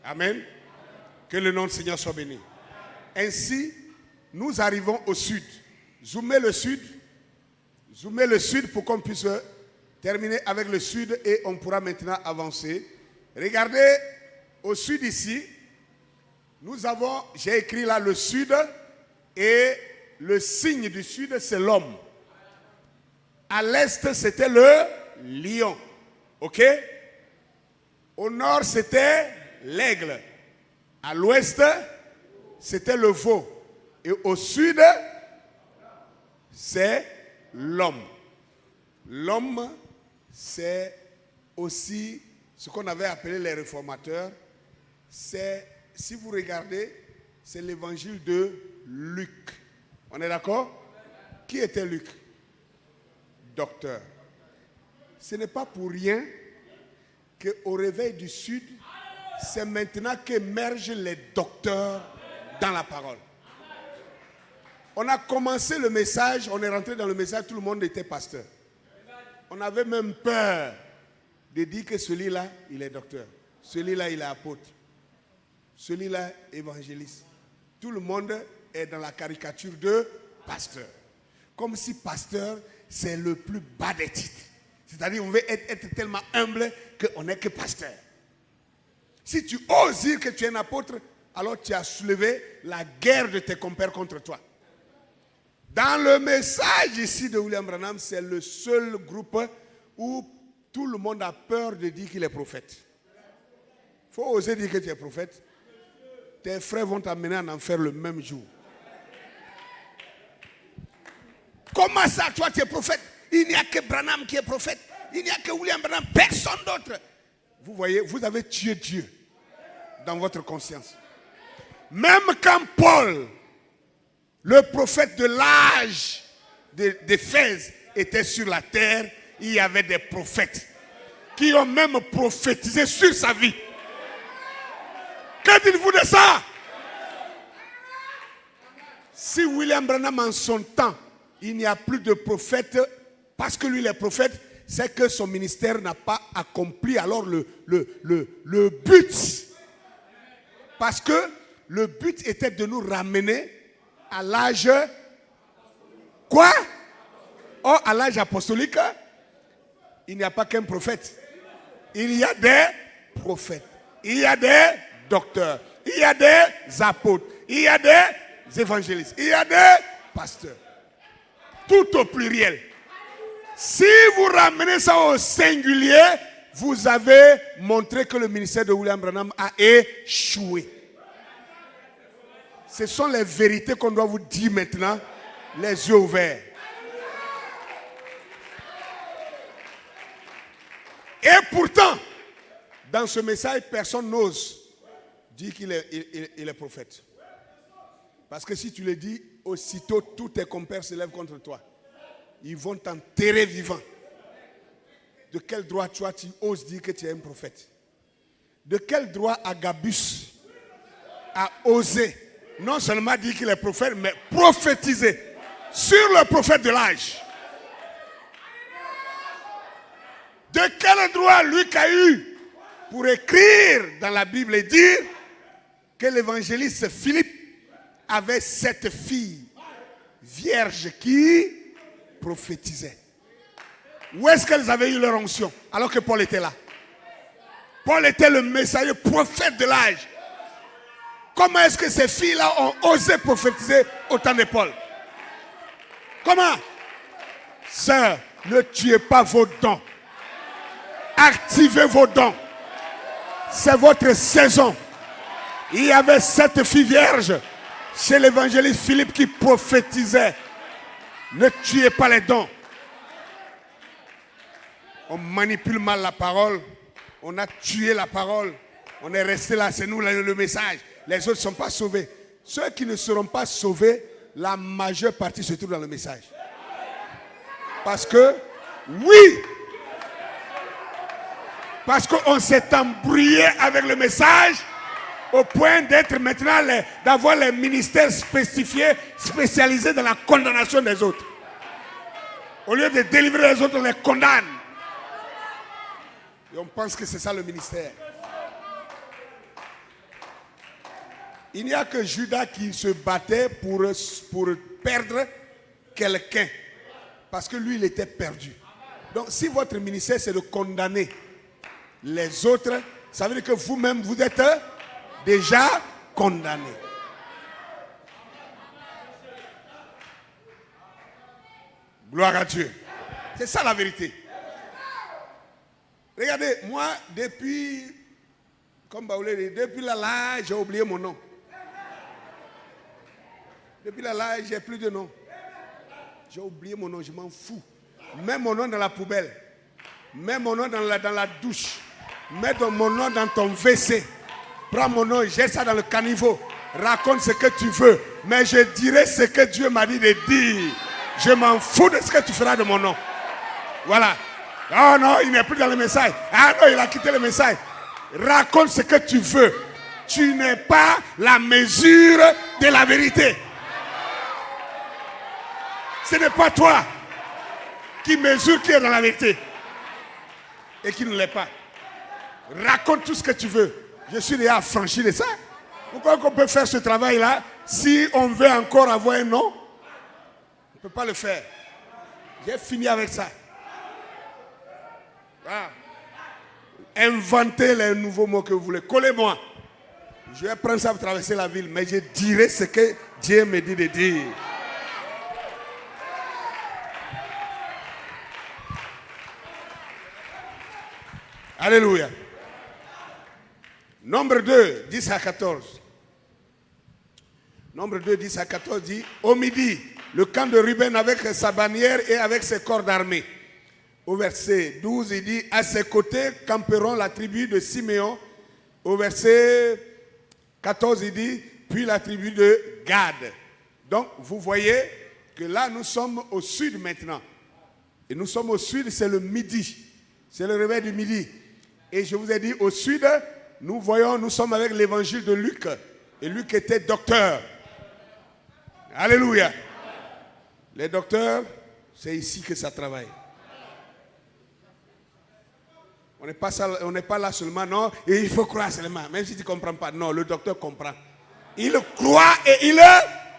Amen. Que le nom du Seigneur soit béni. Ainsi, nous arrivons au sud. Zoomez le sud. Zoomez le sud pour qu'on puisse terminer avec le sud et on pourra maintenant avancer. Regardez au sud ici. Nous avons, j'ai écrit là le sud et le signe du sud c'est l'homme. À l'est c'était le lion. Ok? Au nord c'était l'aigle. À l'ouest c'était le veau. Et au sud c'est l'homme. L'homme c'est aussi ce qu'on avait appelé les réformateurs. C'est, si vous regardez, c'est l'évangile de Luc. On est d'accord? Qui était Luc? Docteur. Ce n'est pas pour rien qu'au réveil du Sud, c'est maintenant qu'émergent les docteurs dans la parole. On a commencé le message, on est rentré dans le message, tout le monde était pasteur. On avait même peur de dire que celui-là, il est docteur. Celui-là, il est apôtre. Celui-là, évangéliste. Tout le monde est dans la caricature de pasteur. Comme si pasteur, c'est le plus bas des titres. C'est-à-dire, on veut être tellement humble qu'on n'est que pasteur. Si tu oses dire que tu es un apôtre, alors tu as soulevé la guerre de tes compères contre toi. Dans le message ici de William Branham, c'est le seul groupe où tout le monde a peur de dire qu'il est prophète. Il faut oser dire que tu es prophète. Tes frères vont t'amener en enfer le même jour. Comment ça, toi, tu es prophète? Il n'y a que Branham qui est prophète. Il n'y a que William Branham, personne d'autre. Vous voyez, vous avez tué Dieu dans votre conscience. Même quand Paul, le prophète de l'âge d'Éphèse, était sur la terre, il y avait des prophètes qui ont même prophétisé sur sa vie. Que dites-vous de ça? Si William Branham en son temps, il n'y a plus de prophète, parce que lui il est prophète, c'est que son ministère n'a pas accompli alors le but. Parce que le but était de nous ramener à l'âge... Quoi? Or, à l'âge apostolique, il n'y a pas qu'un prophète. Il y a des prophètes. Il y a des docteurs. Il y a des apôtres. Il y a des évangélistes. Il y a des pasteurs. Tout au pluriel. Si vous ramenez ça au singulier, vous avez montré que le ministère de William Branham a échoué. Ce sont les vérités qu'on doit vous dire maintenant, les yeux ouverts. Et pourtant, dans ce message, personne n'ose dire qu'il est prophète. Parce que si tu le dis, aussitôt tous tes compères se lèvent contre toi. Ils vont t'enterrer vivant. De quel droit toi tu oses dire que tu es un prophète? De quel droit Agabus a osé non seulement dire qu'il est prophète, mais prophétiser sur le prophète de l'âge? De quel droit Luc a eu pour écrire dans la Bible et dire que l'évangéliste Philippe avait 7 filles vierges qui prophétisaient? Où est-ce qu'elles avaient eu leur onction alors que Paul était là? Paul était le messager prophète de l'âge. Comment est-ce que ces filles-là ont osé prophétiser au temps de Paul? Comment? Sœurs, ne tuez pas vos dons. Activez vos dons. C'est votre saison. Il y avait 7 filles vierges chez l'évangéliste Philippe qui prophétisait. Ne tuez pas les dons. On manipule mal la parole. On a tué la parole. On est resté là, c'est nous le message. Les autres ne sont pas sauvés. Ceux qui ne seront pas sauvés, la majeure partie se trouve dans le message. Parce que, oui, parce qu'on s'est embrouillé avec le message au point d'être maintenant, d'avoir les ministères spécialisés dans la condamnation des autres. Au lieu de délivrer les autres, on les condamne. Et on pense que c'est ça le ministère. Il n'y a que Judas qui se battait pour perdre quelqu'un. Parce que lui, il était perdu. Donc, si votre ministère, c'est de condamner les autres, ça veut dire que vous-même, vous êtes déjà condamné. Gloire à Dieu. C'est ça la vérité. Regardez, moi, depuis là, j'ai oublié mon nom. Depuis là, j'ai plus de nom. J'ai oublié mon nom, je m'en fous. Mets mon nom dans la poubelle. Mets mon nom dans la douche. Mets mon nom dans ton WC. Prends mon nom, jette ça dans le caniveau. Raconte ce que tu veux. Mais je dirai ce que Dieu m'a dit de dire. Je m'en fous de ce que tu feras de mon nom. Voilà. Oh non, il n'est plus dans le message. Ah non, il a quitté le message. Raconte ce que tu veux. Tu n'es pas la mesure de la vérité. Ce n'est pas toi qui mesure qui est dans la vérité et qui ne l'est pas. Raconte tout ce que tu veux. Je suis déjà affranchi de ça. Pourquoi qu'on peut faire ce travail-là si on veut encore avoir un nom? On ne peut pas le faire. J'ai fini avec ça. Ah. Inventez les nouveaux mots que vous voulez. Collez-moi. Je vais prendre ça pour traverser la ville, mais je dirai ce que Dieu me dit de dire. Alléluia. Nombre 2, 10 à 14. Nombre 2, 10 à 14 dit, au midi, le camp de Ruben avec sa bannière et avec ses corps d'armée. Au verset 12, il dit, à ses côtés camperont la tribu de Siméon. Au verset 14, il dit, puis la tribu de Gad. Donc, vous voyez que là, nous sommes au sud maintenant. Et nous sommes au sud, c'est le midi. C'est le réveil du midi. Et je vous ai dit, au sud, nous sommes avec l'évangile de Luc. Et Luc était docteur. Alléluia. Les docteurs, c'est ici que ça travaille. On n'est pas là seulement, non, et il faut croire seulement, même si tu ne comprends pas. Non, le docteur comprend. Il croit et il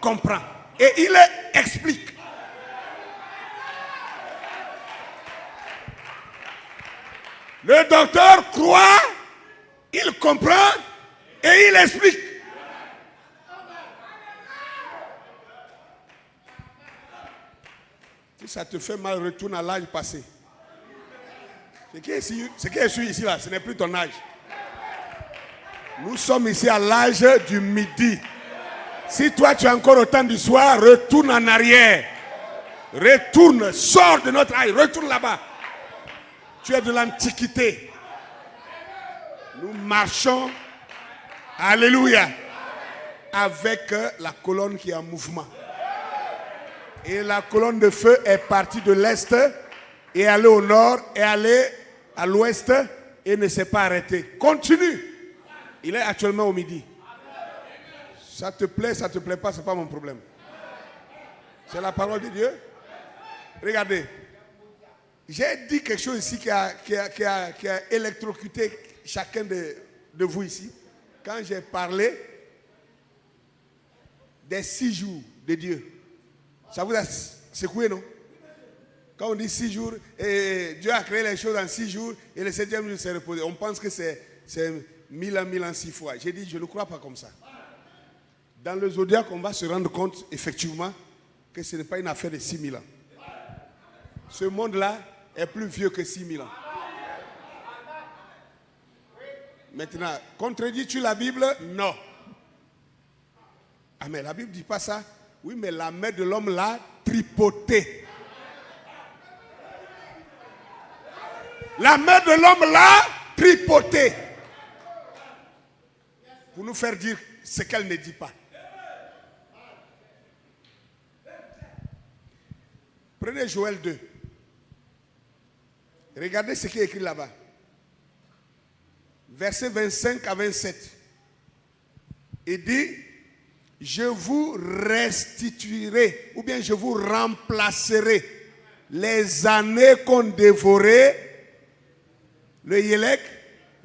comprend. Et il explique. Le docteur croit, il comprend et il explique. Si ça te fait mal, retourne à l'âge passé. Ce qui est ici, là, ce n'est plus ton âge. Nous sommes ici à l'âge du midi. Si toi tu as encore au temps du soir, retourne en arrière. Retourne, sors de notre âge, retourne là-bas. Tu es de l'Antiquité. Nous marchons, alléluia, avec la colonne qui est en mouvement. Et la colonne de feu est partie de l'est et allée au nord et allée à l'ouest et ne s'est pas arrêtée. Continue. Il est actuellement au midi. Ça te plaît, ça te plaît pas, ce n'est pas mon problème. C'est la parole de Dieu. Regardez. J'ai dit quelque chose ici qui a électrocuté chacun de vous ici. Quand j'ai parlé des 6 jours de Dieu. Ça vous a secoué, non? Quand on dit 6 jours, et Dieu a créé les choses en 6 jours, et le 7e jour s'est reposé. On pense que c'est 1000 ans, 6 fois. J'ai dit, je ne crois pas comme ça. Dans le zodiaque, on va se rendre compte, effectivement, que ce n'est pas une affaire de 6000 ans. Ce monde-là est plus vieux que 6000 ans. Maintenant, contredis-tu la Bible? Non. Ah, mais la Bible ne dit pas ça. Oui, mais la main de l'homme l'a tripoté. La main de l'homme l'a tripoté. Pour nous faire dire ce qu'elle ne dit pas. Prenez Joël 2. Regardez ce qui est écrit là-bas. Versets 25 à 27. Il dit, je vous restituerai, ou bien je vous remplacerai les années qu'ont dévoré le Yélek,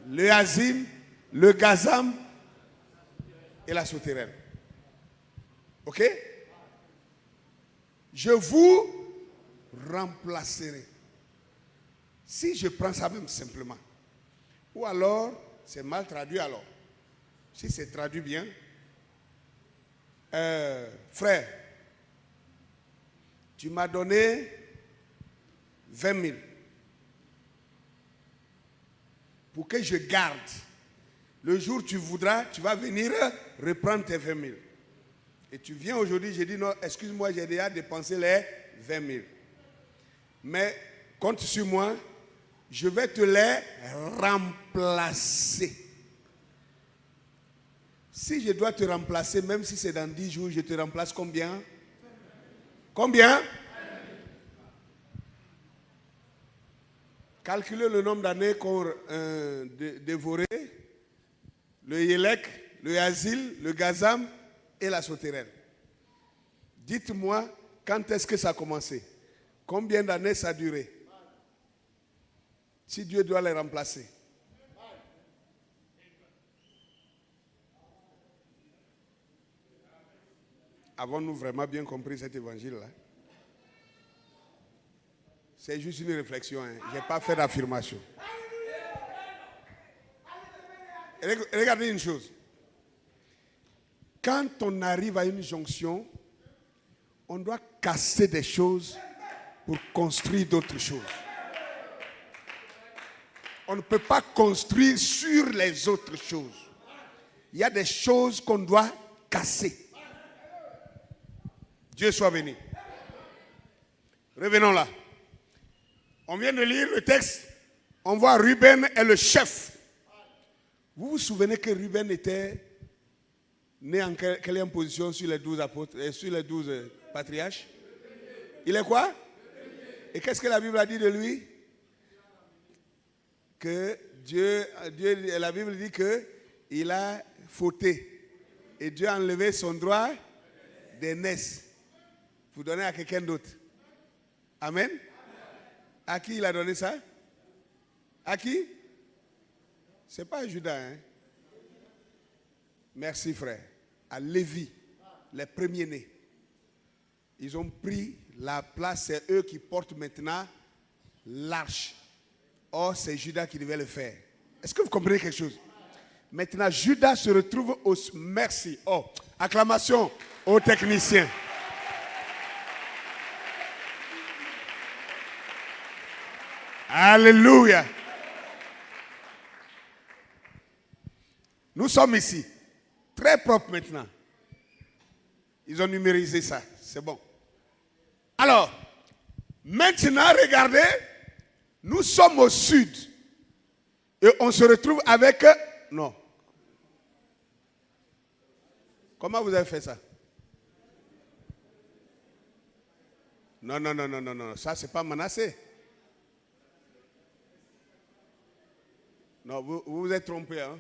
le Azim, le Gazam et la souterraine. Ok? Je vous remplacerai. Si je prends ça même simplement. Ou alors, c'est mal traduit alors. Si c'est traduit bien. Frère, tu m'as donné 20 000 pour que je garde. Le jour où tu voudras, tu vas venir reprendre tes 20 000. Et tu viens aujourd'hui, j'ai dit non, excuse-moi, j'ai déjà dépensé les 20 000. Mais compte sur moi, je vais te les remplacer. Si je dois te remplacer, même si c'est dans 10 jours, je te remplace combien? Combien? Calculez le nombre d'années qu'on dévoré, le Yélek, le Yazil, le Gazam et la souterraine. Dites-moi, quand est-ce que ça a commencé? Combien d'années ça a duré? Si Dieu doit les remplacer. Avons-nous vraiment bien compris cet évangile-là? C'est juste une réflexion. Hein. Je n'ai pas fait d'affirmation. Regardez une chose. Quand on arrive à une jonction, on doit casser des choses pour construire d'autres choses. On ne peut pas construire sur les autres choses. Il y a des choses qu'on doit casser. Dieu soit béni. Revenons là. On vient de lire le texte. On voit Ruben est le chef. Vous vous souvenez que Ruben était né en quelle position sur les 12 apôtres et sur les 12 patriarches? Il est quoi? Et qu'est-ce que la Bible a dit de lui? Que la Bible dit qu'il a fauté. Et Dieu a enlevé son droit d'aînesse. Vous donnez à quelqu'un d'autre. Amen. À qui il a donné ça? À qui? Ce n'est pas à Judas. Hein? Merci frère. À Lévi, les premiers-nés. Ils ont pris la place, c'est eux qui portent maintenant l'arche. Or, c'est Judas qui devait le faire. Est-ce que vous comprenez quelque chose? Maintenant, Judas se retrouve au... Merci. Oh, acclamation aux techniciens. Alléluia. Nous sommes ici. Très propre maintenant. Ils ont numérisé ça. C'est bon. Alors, maintenant, regardez. Nous sommes au sud. Et on se retrouve avec... Non. Comment vous avez fait ça? Non. Ça, c'est pas Manassé. Non, vous vous êtes trompé. Hein?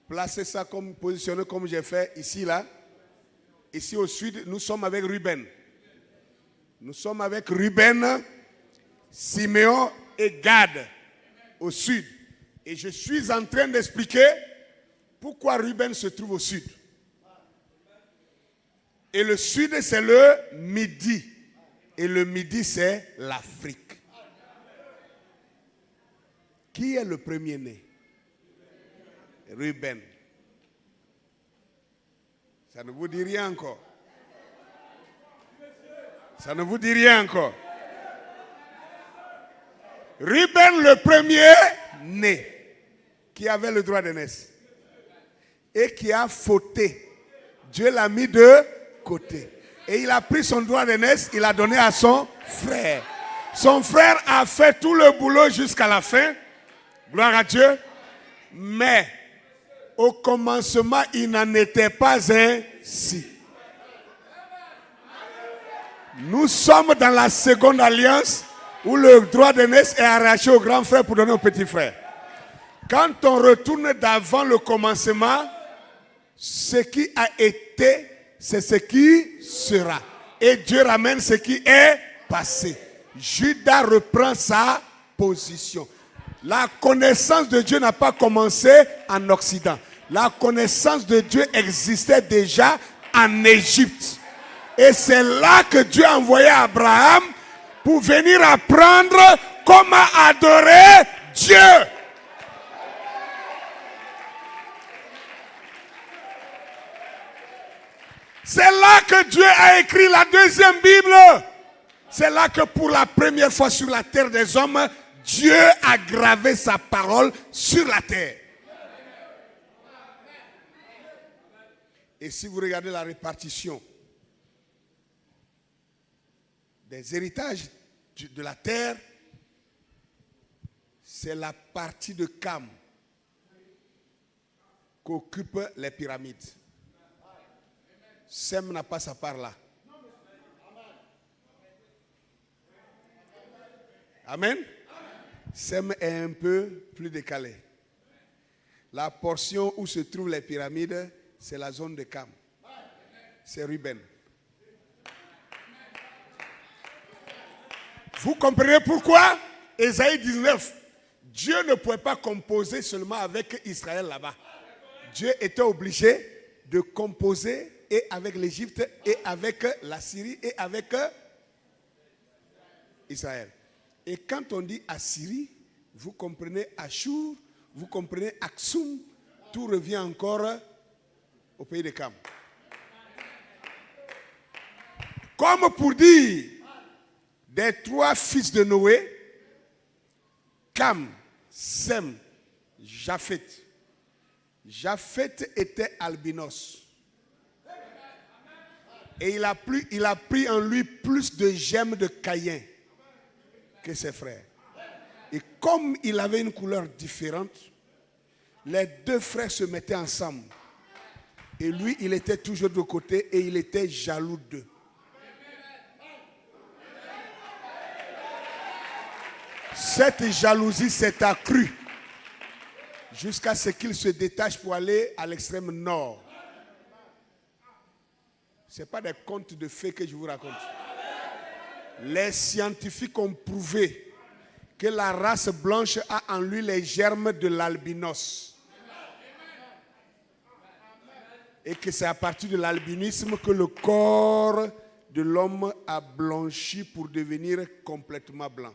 Placez ça comme positionné comme j'ai fait ici, là. Ici au sud, nous sommes avec Ruben. Nous sommes avec Ruben, Siméon et Gad au sud. Et je suis en train d'expliquer pourquoi Ruben se trouve au sud. Et le sud, c'est le midi. Et le midi, c'est l'Afrique. Qui est le premier-né? Ruben. Ça ne vous dit rien encore. Ça ne vous dit rien encore. Ruben, le premier-né, qui avait le droit d'aînesse et qui a fauté. Dieu l'a mis de côté. Et il a pris son droit d'aînesse, il l'a donné à son frère. Son frère a fait tout le boulot jusqu'à la fin. Gloire à Dieu. Mais au commencement, il n'en était pas ainsi. Nous sommes dans la seconde alliance où le droit d'aînesse est arraché au grand frère pour donner au petit frère. Quand on retourne d'avant le commencement, ce qui a été, c'est ce qui sera. Et Dieu ramène ce qui est passé. Judas reprend sa position. La connaissance de Dieu n'a pas commencé en Occident. La connaissance de Dieu existait déjà en Égypte. Et c'est là que Dieu a envoyé Abraham pour venir apprendre comment adorer Dieu. C'est là que Dieu a écrit la deuxième Bible. C'est là que pour la première fois sur la terre des hommes, Dieu a gravé sa parole sur la terre. Et si vous regardez la répartition des héritages de la terre, c'est la partie de Cam qu'occupent les pyramides. Sem n'a pas sa part là. Amen. Sem est un peu plus décalé. La portion où se trouvent les pyramides, c'est la zone de Cam. C'est Ruben. Vous comprenez pourquoi Ésaïe 19, Dieu ne pouvait pas composer seulement avec Israël là-bas. Dieu était obligé de composer et avec l'Égypte, et avec la Syrie, et avec Israël. Et quand on dit Assyrie, vous comprenez Ashur, vous comprenez Aksum, tout revient encore au pays de Cam. Comme pour dire, des trois fils de Noé, Cam, Sem, Japheth. Japheth était albinos. Et il a pris en lui plus de gemmes de Caïn que ses frères. Et comme il avait une couleur différente, les deux frères se mettaient ensemble. Et lui, il était toujours de côté et il était jaloux d'eux. Cette jalousie s'est accrue jusqu'à ce qu'il se détache pour aller à l'extrême nord. Ce n'est pas des contes de fées que je vous raconte. Les scientifiques ont prouvé que la race blanche a en lui les germes de l'albinos. Et que c'est à partir de l'albinisme que le corps de l'homme a blanchi pour devenir complètement blanc.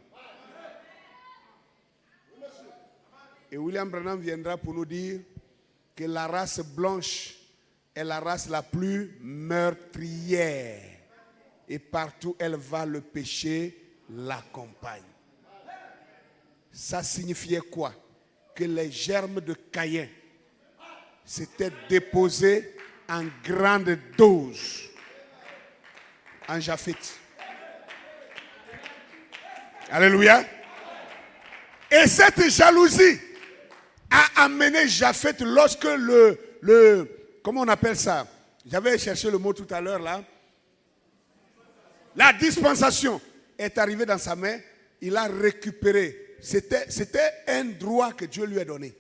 Et William Branham viendra pour nous dire que la race blanche est la race la plus meurtrière. Et partout elle va, le péché l'accompagne. Ça signifiait quoi? Que les germes de Caïn s'étaient déposés en grande dose en Japheth. Alléluia. Et cette jalousie a amené Japheth lorsque comment on appelle ça? J'avais cherché le mot tout à l'heure là. La dispensation est arrivée dans sa main. Il a récupéré. C'était un droit que Dieu lui a donné.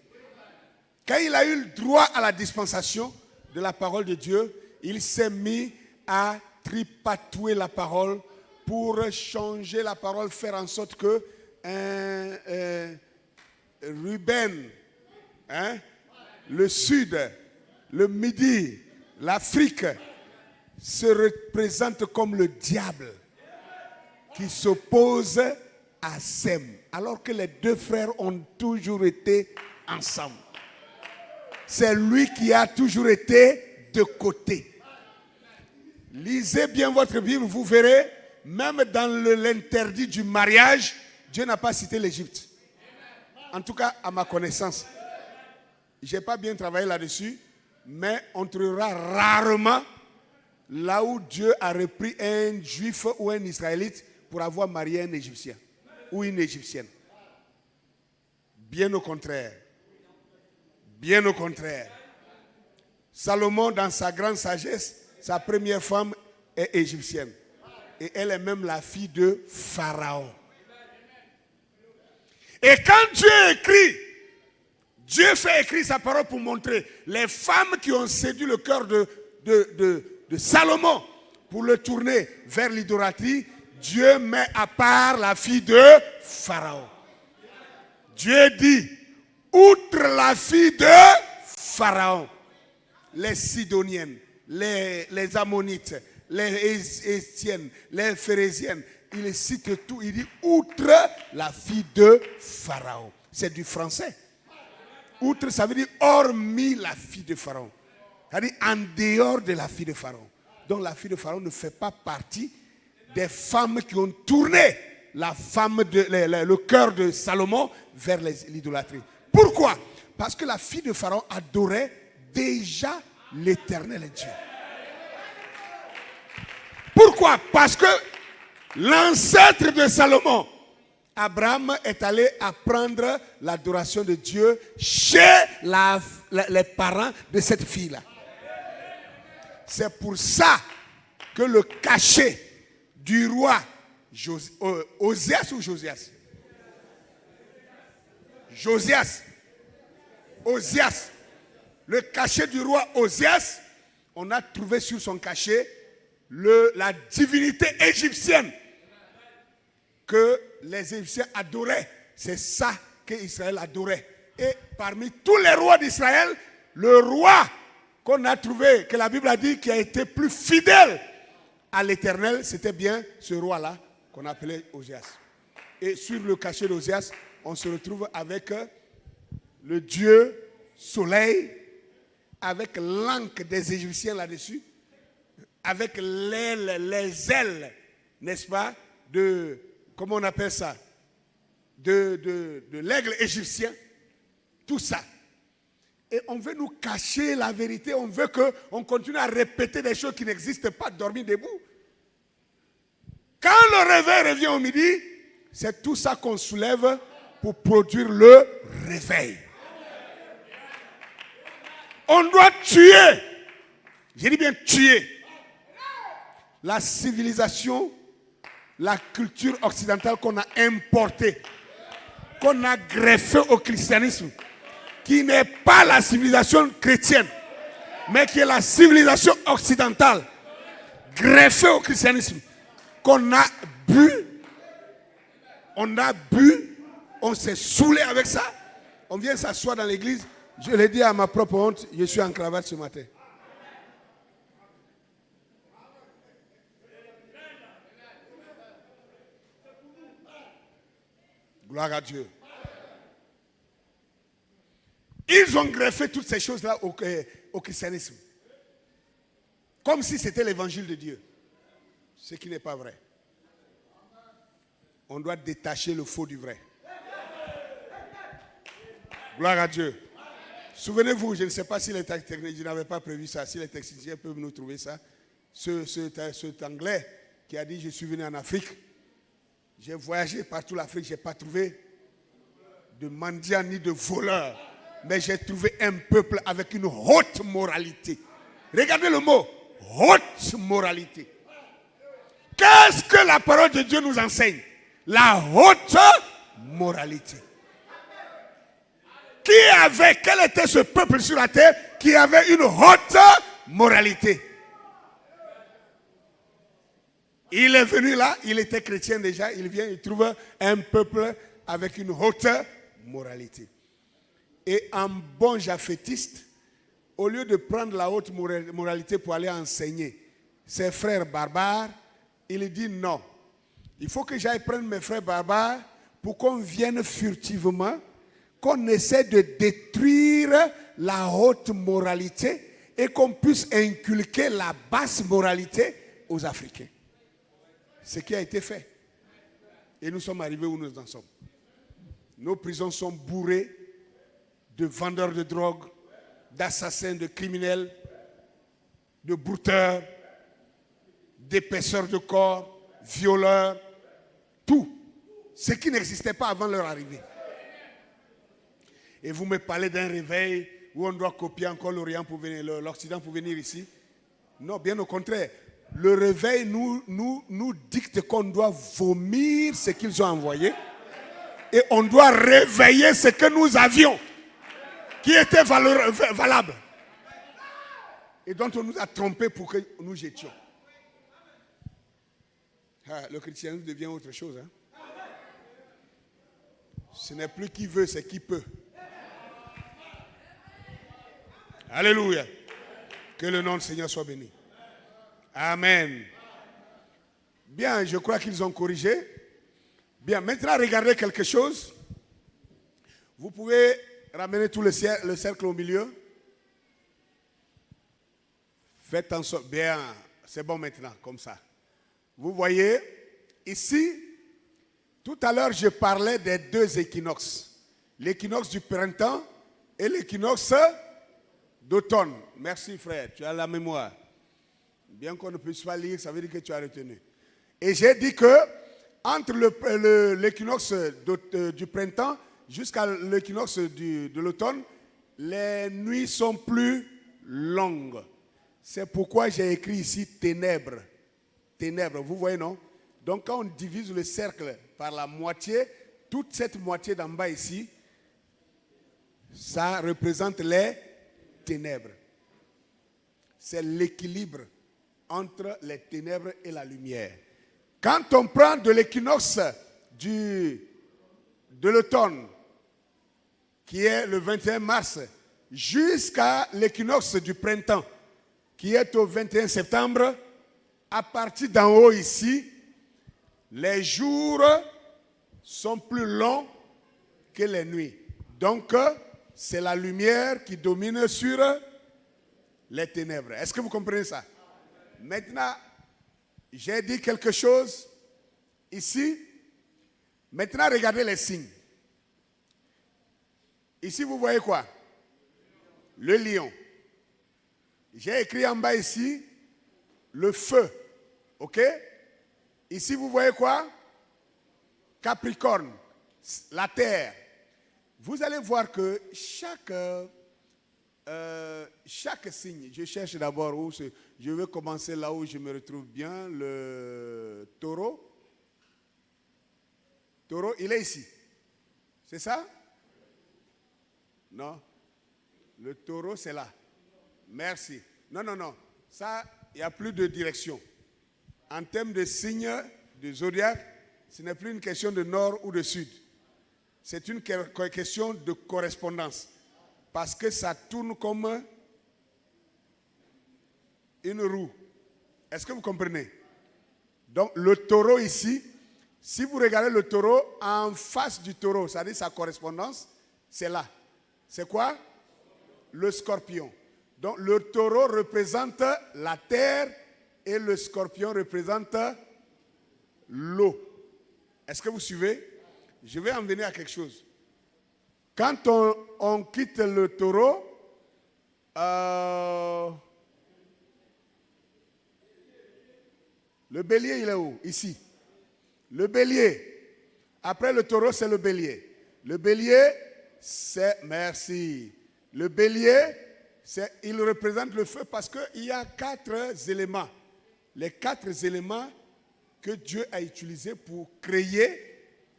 Quand il a eu le droit à la dispensation de la parole de Dieu, il s'est mis à tripatouiller la parole pour changer la parole, faire en sorte que Ruben, le sud, le midi, l'Afrique se représente comme le diable qui s'oppose à Sem, alors que les deux frères ont toujours été ensemble. C'est lui qui a toujours été de côté. Lisez bien votre Bible, vous verrez, même dans l'interdit du mariage, Dieu n'a pas cité l'Égypte. En tout cas, à ma connaissance. Je n'ai pas bien travaillé là-dessus, mais on trouvera rarement là où Dieu a repris un juif ou un israélite pour avoir marié un Égyptien ou une Égyptienne. Bien au contraire. Bien au contraire. Salomon, dans sa grande sagesse, sa première femme est égyptienne. Et elle est même la fille de Pharaon. Et quand Dieu écrit, Dieu fait écrire sa parole pour montrer les femmes qui ont séduit le cœur de Salomon pour le tourner vers l'idolâtrie. Dieu met à part la fille de Pharaon. Dieu dit, outre la fille de Pharaon, les Sidoniennes, les Ammonites, les Étiennes, les Phérésiennes. Il cite tout. Il dit outre la fille de Pharaon. C'est du français. Outre, ça veut dire hormis la fille de Pharaon. C'est-à-dire en dehors de la fille de Pharaon. Donc la fille de Pharaon ne fait pas partie des femmes qui ont tourné le cœur de Salomon vers l'idolâtrie. Pourquoi? Parce que la fille de Pharaon adorait déjà l'Éternel Dieu. Pourquoi? Parce que l'ancêtre de Salomon, Abraham, est allé apprendre l'adoration de Dieu chez les parents de cette fille-là. C'est pour ça que le cachet du roi Ozias ou Josias? Ozias. Le cachet du roi Ozias, on a trouvé sur son cachet la divinité égyptienne que les Égyptiens adoraient. C'est ça qu'Israël adorait. Et parmi tous les rois d'Israël, le roi qu'on a trouvé, que la Bible a dit, qui a été plus fidèle à l'Éternel, c'était bien ce roi-là qu'on appelait Ozias. Et sur le cachet d'Ozias, on se retrouve avec le dieu soleil, avec l'anque des Égyptiens là-dessus, avec les ailes, n'est-ce pas, comment on appelle ça, de l'aigle égyptien, tout ça. Et on veut nous cacher la vérité, on veut qu'on continue à répéter des choses qui n'existent pas, dormir debout. Quand le réveil revient au midi, c'est tout ça qu'on soulève pour produire le réveil. On doit tuer, je dis bien tuer, la civilisation, la culture occidentale qu'on a importée, qu'on a greffée au christianisme, qui n'est pas la civilisation chrétienne, mais qui est la civilisation occidentale, greffée au christianisme, qu'on a bu, on s'est saoulé avec ça, on vient s'asseoir dans l'église. Je l'ai dit à ma propre honte, je suis en cravate ce matin. Gloire à Dieu. Ils ont greffé toutes ces choses-là au christianisme. Comme si c'était l'évangile de Dieu. Ce qui n'est pas vrai. On doit détacher le faux du vrai. Gloire à Dieu. Souvenez-vous, je ne sais pas si les techniciens, je n'avais pas prévu ça, si les techniciens peuvent nous trouver ça. Cet Anglais qui a dit, je suis venu en Afrique, j'ai voyagé partout l'Afrique, je n'ai pas trouvé de mendiants ni de voleurs, mais j'ai trouvé un peuple avec une haute moralité. Regardez le mot, haute moralité. Qu'est-ce que la parole de Dieu nous enseigne? La haute moralité. Quel était ce peuple sur la terre qui avait une haute moralité? Il est venu là, il était chrétien déjà, il vient, il trouve un peuple avec une haute moralité. Et un bon japhétiste, au lieu de prendre la haute moralité pour aller enseigner ses frères barbares, il dit non. Il faut que j'aille prendre mes frères barbares pour qu'on vienne furtivement, qu'on essaie de détruire la haute moralité et qu'on puisse inculquer la basse moralité aux Africains. Ce qui a été fait. Et nous sommes arrivés où nous en sommes. Nos prisons sont bourrées de vendeurs de drogue, d'assassins, de criminels, de brouteurs, d'épaisseurs de corps, violeurs, tout. Ce qui n'existait pas avant leur arrivée. Et vous me parlez d'un réveil où on doit copier encore l'Occident pour venir ici. Non, bien au contraire. Le réveil nous dicte qu'on doit vomir ce qu'ils ont envoyé. Et on doit réveiller ce que nous avions, qui était valable. Et dont on nous a trompés pour que nous jetions. Le christianisme devient autre chose. Hein? Ce n'est plus qui veut, c'est qui peut. Alléluia. Que le nom du Seigneur soit béni. Amen. Bien, je crois qu'ils ont corrigé. Bien, maintenant regardez quelque chose. Vous pouvez ramener tout le cercle au milieu. Faites en sorte. Bien, c'est bon maintenant, comme ça. Vous voyez, ici, tout à l'heure, je parlais des deux équinoxes. L'équinoxe du printemps et l'équinoxe d'automne. Merci frère, tu as la mémoire. Bien qu'on ne puisse pas lire, ça veut dire que tu as retenu. Et j'ai dit que entre l'équinoxe du printemps jusqu'à l'équinoxe de l'automne, les nuits sont plus longues. C'est pourquoi j'ai écrit ici ténèbres. Ténèbres, vous voyez, non? Donc quand on divise le cercle par la moitié, toute cette moitié d'en bas ici, ça représente les ténèbres. C'est l'équilibre entre les ténèbres et la lumière. Quand on prend de l'équinoxe de l'automne, qui est le 21 mars, jusqu'à l'équinoxe du printemps, qui est au 21 septembre, à partir d'en haut ici, les jours sont plus longs que les nuits. Donc, c'est la lumière qui domine sur les ténèbres. Est-ce que vous comprenez ça? Maintenant, j'ai dit quelque chose ici. Maintenant, regardez les signes. Ici, vous voyez quoi? Le lion. J'ai écrit en bas ici, le feu. OK? Ici, vous voyez quoi? Capricorne, la terre. Vous allez voir que chaque signe, je cherche d'abord où je vais commencer là où je me retrouve bien, le taureau. Taureau, il est ici. C'est ça? Non? Le taureau, c'est là. Merci. Non. Ça, il n'y a plus de direction. En termes de signes de zodiaque, ce n'est plus une question de nord ou de sud. C'est une question de correspondance. Parce que ça tourne comme une roue. Est-ce que vous comprenez? Donc, le taureau ici, si vous regardez le taureau, en face du taureau, c'est-à-dire sa correspondance, c'est là. C'est quoi? Le scorpion. Donc, le taureau représente la terre et le scorpion représente l'eau. Est-ce que vous suivez? Je vais en venir à quelque chose. Quand on quitte le taureau, le bélier, il est où? Ici. Le bélier. Après le taureau, c'est le bélier. Le bélier, c'est... Merci. Le bélier, il représente le feu parce qu'il y a 4 éléments. Les 4 éléments que Dieu a utilisés pour créer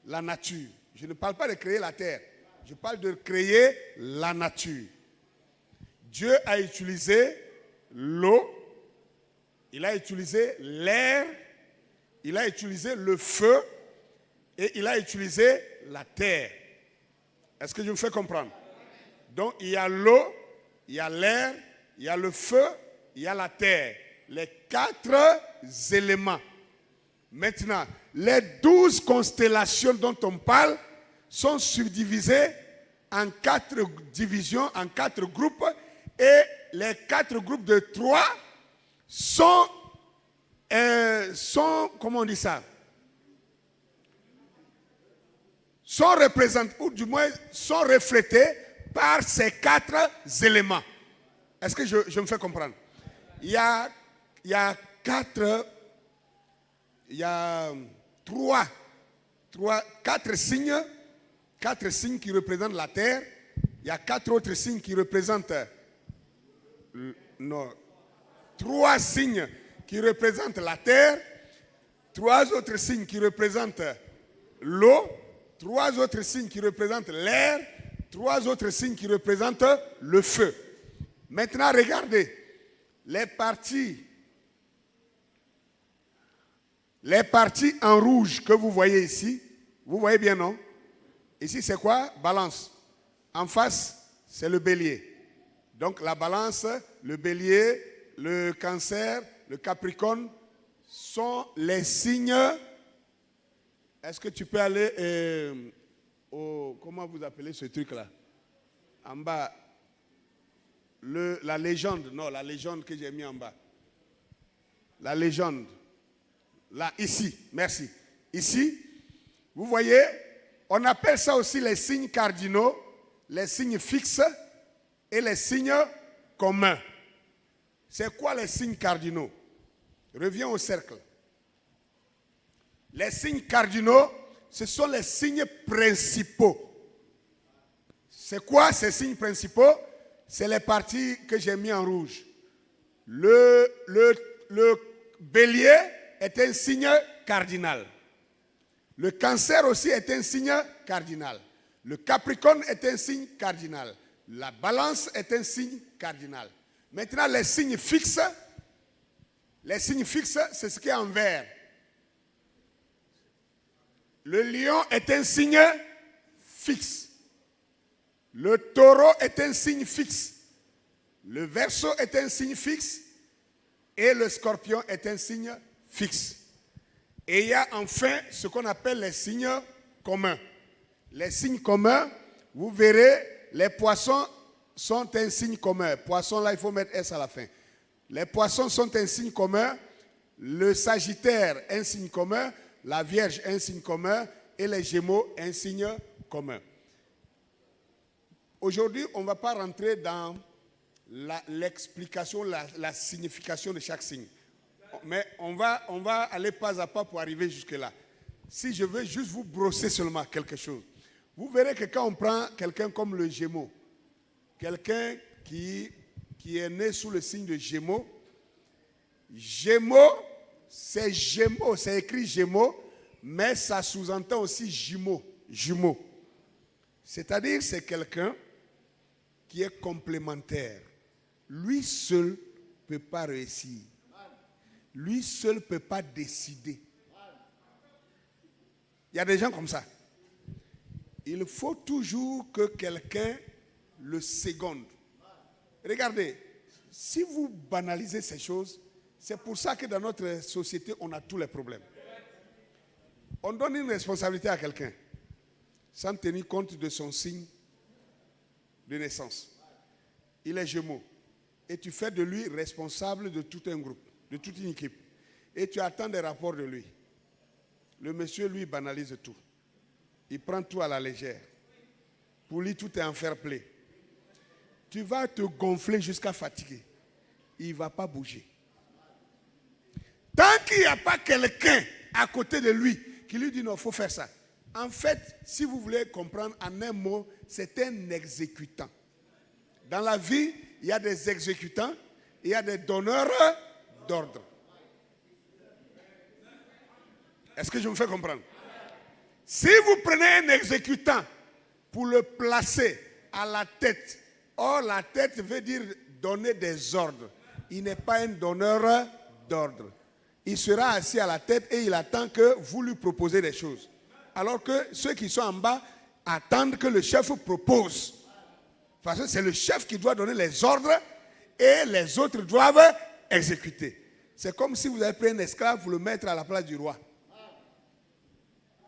la nature. Je ne parle pas de créer la terre. Je parle de créer la nature. Dieu a utilisé l'eau, il a utilisé l'air, il a utilisé le feu et il a utilisé la terre. Est-ce que je vous fais comprendre? Donc il y a l'eau, il y a l'air, il y a le feu, il y a la terre. Les 4 éléments. Maintenant, les 12 constellations dont on parle sont subdivisées en 4 divisions, en 4 groupes, et les 4 groupes de 3 sont comment on dit ça? Sont représentés, ou du moins sont reflétés par ces 4 éléments. Est-ce que je me fais comprendre? Il y a 4 signes qui représentent la terre. Il y a 4 autres signes qui représentent 3 signes qui représentent la terre, 3 autres signes qui représentent l'eau, 3 autres signes qui représentent l'air, 3 autres signes qui représentent le feu. Maintenant, regardez les parties en rouge que vous voyez ici. Vous voyez bien, non? Ici, c'est quoi? Balance. En face, c'est le bélier. Donc la balance, le bélier, le cancer, le capricorne sont les signes. Est-ce que tu peux aller comment vous appelez ce truc-là? En bas, la légende, non, la légende que j'ai mis en bas. La légende. Là, ici, merci. Ici, vous voyez, on appelle ça aussi les signes cardinaux, les signes fixes et les signes communs. C'est quoi les signes cardinaux? Reviens au cercle. Les signes cardinaux, ce sont les signes principaux. C'est quoi ces signes principaux? C'est les parties que j'ai mis en rouge. Le bélier est un signe cardinal. Le cancer aussi est un signe cardinal. Le capricorne est un signe cardinal. La balance est un signe cardinal. Maintenant, les signes fixes, c'est ce qui est en vert. Le lion est un signe fixe. Le taureau est un signe fixe. Le verseau est un signe fixe. Et le scorpion est un signe fixe. Et il y a enfin ce qu'on appelle les signes communs. Les signes communs, vous verrez, les poissons sont un signe commun. Poisson, là, il faut mettre S à la fin. Les poissons sont un signe commun. Le Sagittaire, un signe commun. La Vierge, un signe commun. Et les Gémeaux, un signe commun. Aujourd'hui, on ne va pas rentrer dans l'explication, la signification de chaque signe. Mais on va aller pas à pas pour arriver jusque-là. Si je veux juste vous brosser seulement quelque chose, vous verrez que quand on prend quelqu'un comme le Gémeaux, quelqu'un qui est né sous le signe de Gémeaux, Gémeaux, c'est écrit Gémeaux, mais ça sous-entend aussi jumeaux. C'est-à-dire c'est quelqu'un qui est complémentaire. Lui seul ne peut pas réussir. Lui seul ne peut pas décider. Il y a des gens comme ça. Il faut toujours que quelqu'un le seconde. Regardez, si vous banalisez ces choses, c'est pour ça que dans notre société, on a tous les problèmes. On donne une responsabilité à quelqu'un sans tenir compte de son signe de naissance. Il est Gémeaux. Et tu fais de lui responsable de tout un groupe, de toute une équipe. Et tu attends des rapports de lui. Le monsieur, lui, banalise tout. Il prend tout à la légère. Pour lui, tout est en fair play. Tu vas te gonfler jusqu'à fatiguer. Il ne va pas bouger. Tant qu'il n'y a pas quelqu'un à côté de lui qui lui dit non, il faut faire ça. En fait, si vous voulez comprendre en un mot, c'est un exécutant. Dans la vie, il y a des exécutants, il y a des donneurs d'ordre. Est-ce que je me fais comprendre? Si vous prenez un exécutant pour le placer à la tête, or la tête veut dire donner des ordres. Il n'est pas un donneur d'ordre. Il sera assis à la tête et il attend que vous lui proposez des choses. Alors que ceux qui sont en bas attendent que le chef propose. Parce que c'est le chef qui doit donner les ordres et les autres doivent exécuter. C'est comme si vous avez pris un esclave pour le mettre à la place du roi.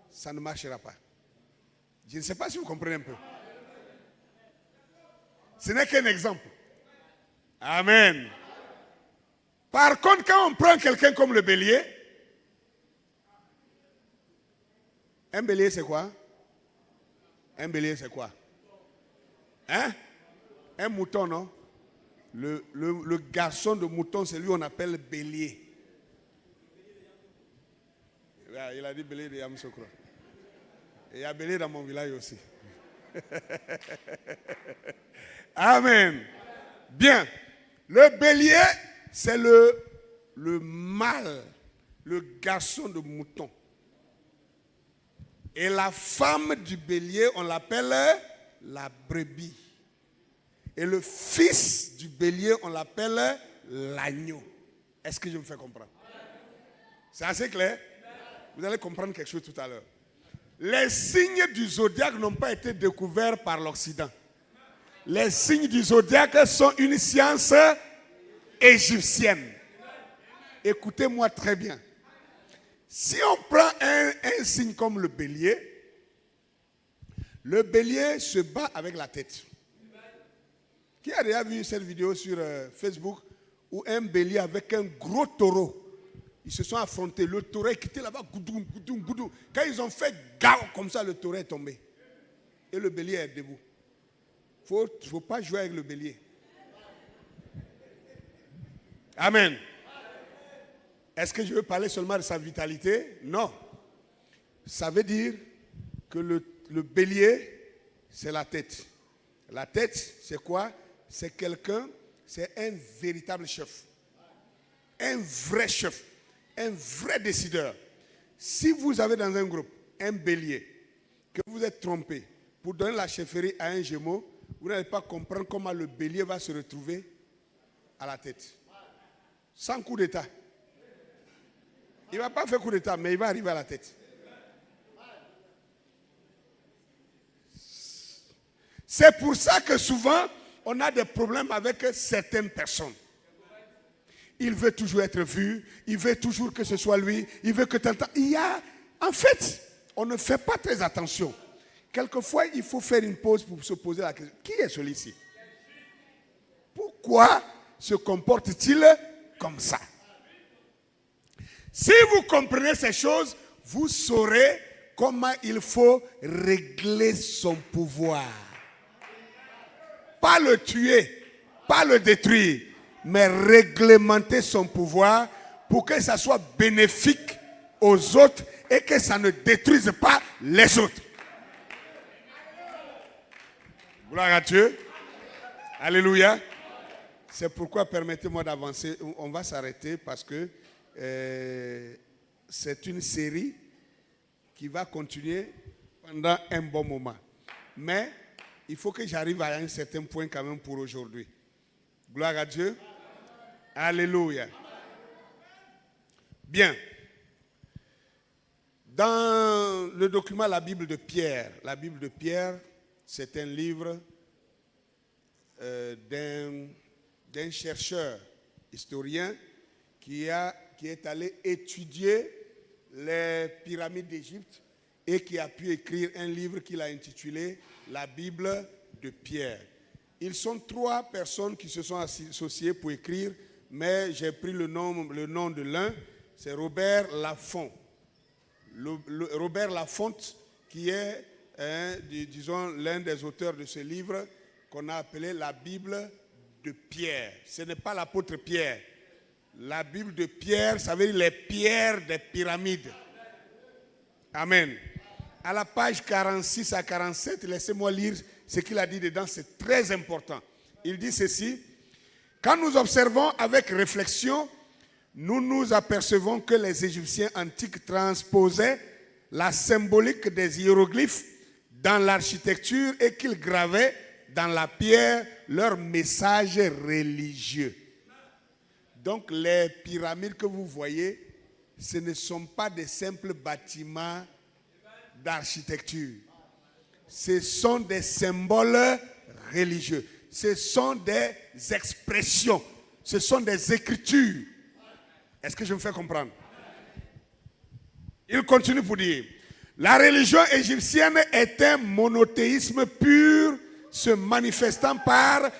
Ça ne marchera pas. Je ne sais pas si vous comprenez un peu. Ce n'est qu'un exemple. Amen. Par contre, quand on prend quelqu'un comme le bélier, un bélier c'est quoi? Un bélier c'est quoi? Hein? Un mouton, non? Le garçon de mouton, c'est lui qu'on appelle bélier. Il a dit bélier de Yamoussoukro. Et il y a bélier dans mon village aussi. Amen. Bien. Le bélier, c'est le mâle, le garçon de mouton. Et la femme du bélier, on l'appelle la brebis. Et le fils du bélier, on l'appelle l'agneau. Est-ce que je me fais comprendre? C'est assez clair? Vous allez comprendre quelque chose tout à l'heure. Les signes du zodiaque n'ont pas été découverts par l'Occident. Les signes du zodiaque sont une science égyptienne. Écoutez-moi très bien. Si on prend un signe comme le bélier se bat avec la tête. Qui a déjà vu cette vidéo sur Facebook où un bélier avec un gros taureau, ils se sont affrontés. Le taureau est quitté là-bas, goudoum, goudoum, goudoum. Quand ils ont fait gao comme ça, le taureau est tombé. Et le bélier est debout. Il ne faut pas jouer avec le bélier. Amen. Est-ce que je veux parler seulement de sa vitalité? Non. Ça veut dire que le bélier, c'est la tête. La tête, c'est quoi? C'est quelqu'un, c'est un véritable chef. Un vrai chef. Un vrai décideur. Si vous avez dans un groupe un bélier, que vous êtes trompé pour donner la chefferie à un gémeau, vous n'allez pas comprendre comment le bélier va se retrouver à la tête. Sans coup d'état. Il ne va pas faire coup d'état, mais il va arriver à la tête. C'est pour ça que souvent, on a des problèmes avec certaines personnes. Il veut toujours être vu, il veut toujours que ce soit lui, il veut que t'entends. En fait, on ne fait pas très attention. Quelquefois, il faut faire une pause pour se poser la question. Qui est celui-ci? Pourquoi se comporte-t-il comme ça? Si vous comprenez ces choses, vous saurez comment il faut régler son pouvoir. Pas le tuer, pas le détruire, mais réglementer son pouvoir pour que ça soit bénéfique aux autres et que ça ne détruise pas les autres. Gloire à Dieu. Alléluia. C'est pourquoi permettez-moi d'avancer. On va s'arrêter parce que c'est une série qui va continuer pendant un bon moment. Mais il faut que j'arrive à un certain point quand même pour aujourd'hui. Gloire à Dieu. Alléluia. Bien. Dans le document la Bible de Pierre, c'est un livre d'un chercheur historien qui est allé étudier les pyramides d'Égypte et qui a pu écrire un livre qu'il a intitulé La Bible de Pierre. Ils sont 3 personnes qui se sont associées pour écrire, mais j'ai pris le nom de l'un, c'est Robert Laffont. Robert Laffont, qui est, disons, l'un des auteurs de ce livre qu'on a appelé la Bible de Pierre. Ce n'est pas l'apôtre Pierre. La Bible de Pierre, ça veut dire les pierres des pyramides. Amen. À la page 46 à 47, laissez-moi lire ce qu'il a dit dedans, c'est très important. Il dit ceci: quand nous observons avec réflexion, nous nous apercevons que les Égyptiens antiques transposaient la symbolique des hiéroglyphes dans l'architecture et qu'ils gravaient dans la pierre leur message religieux. Donc les pyramides que vous voyez, ce ne sont pas des simples bâtiments d'architecture. Ce sont des symboles religieux. Ce sont des expressions. Ce sont des écritures. Est-ce que je me fais comprendre? Il continue pour dire: la religion égyptienne est un monothéisme pur, se manifestant par...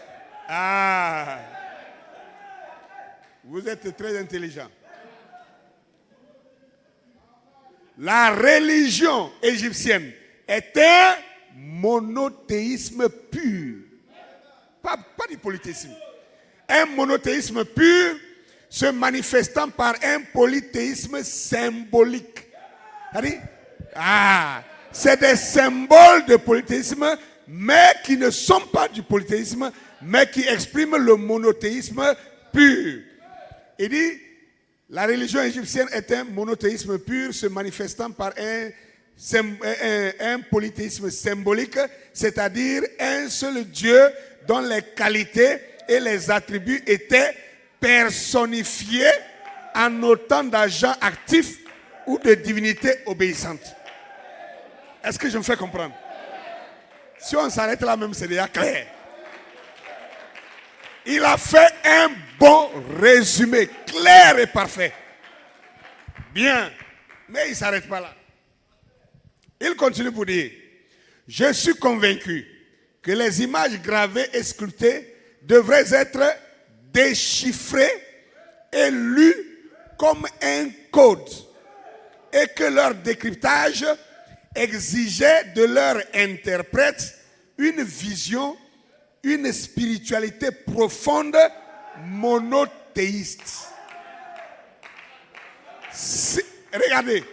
Ah, vous êtes très intelligent. La religion égyptienne est un monothéisme pur. Pas du polythéisme. Un monothéisme pur se manifestant par un polythéisme symbolique. C'est des symboles de polythéisme, mais qui ne sont pas du polythéisme, mais qui expriment le monothéisme pur. Il dit, la religion égyptienne est un monothéisme pur se manifestant par un polythéisme symbolique, c'est-à-dire un seul Dieu dont les qualités et les attributs étaient personnifiés en autant d'agents actifs ou de divinités obéissantes. Est-ce que je me fais comprendre? Si on s'arrête là même, c'est déjà clair. Il a fait un bon résumé, clair et parfait. Bien, mais il ne s'arrête pas là. Il continue pour dire, je suis convaincu que les images gravées et sculptées devraient être déchiffrées et lues comme un code et que leur décryptage exigeait de leur interprète une vision, une spiritualité profonde, monothéiste. Regardez,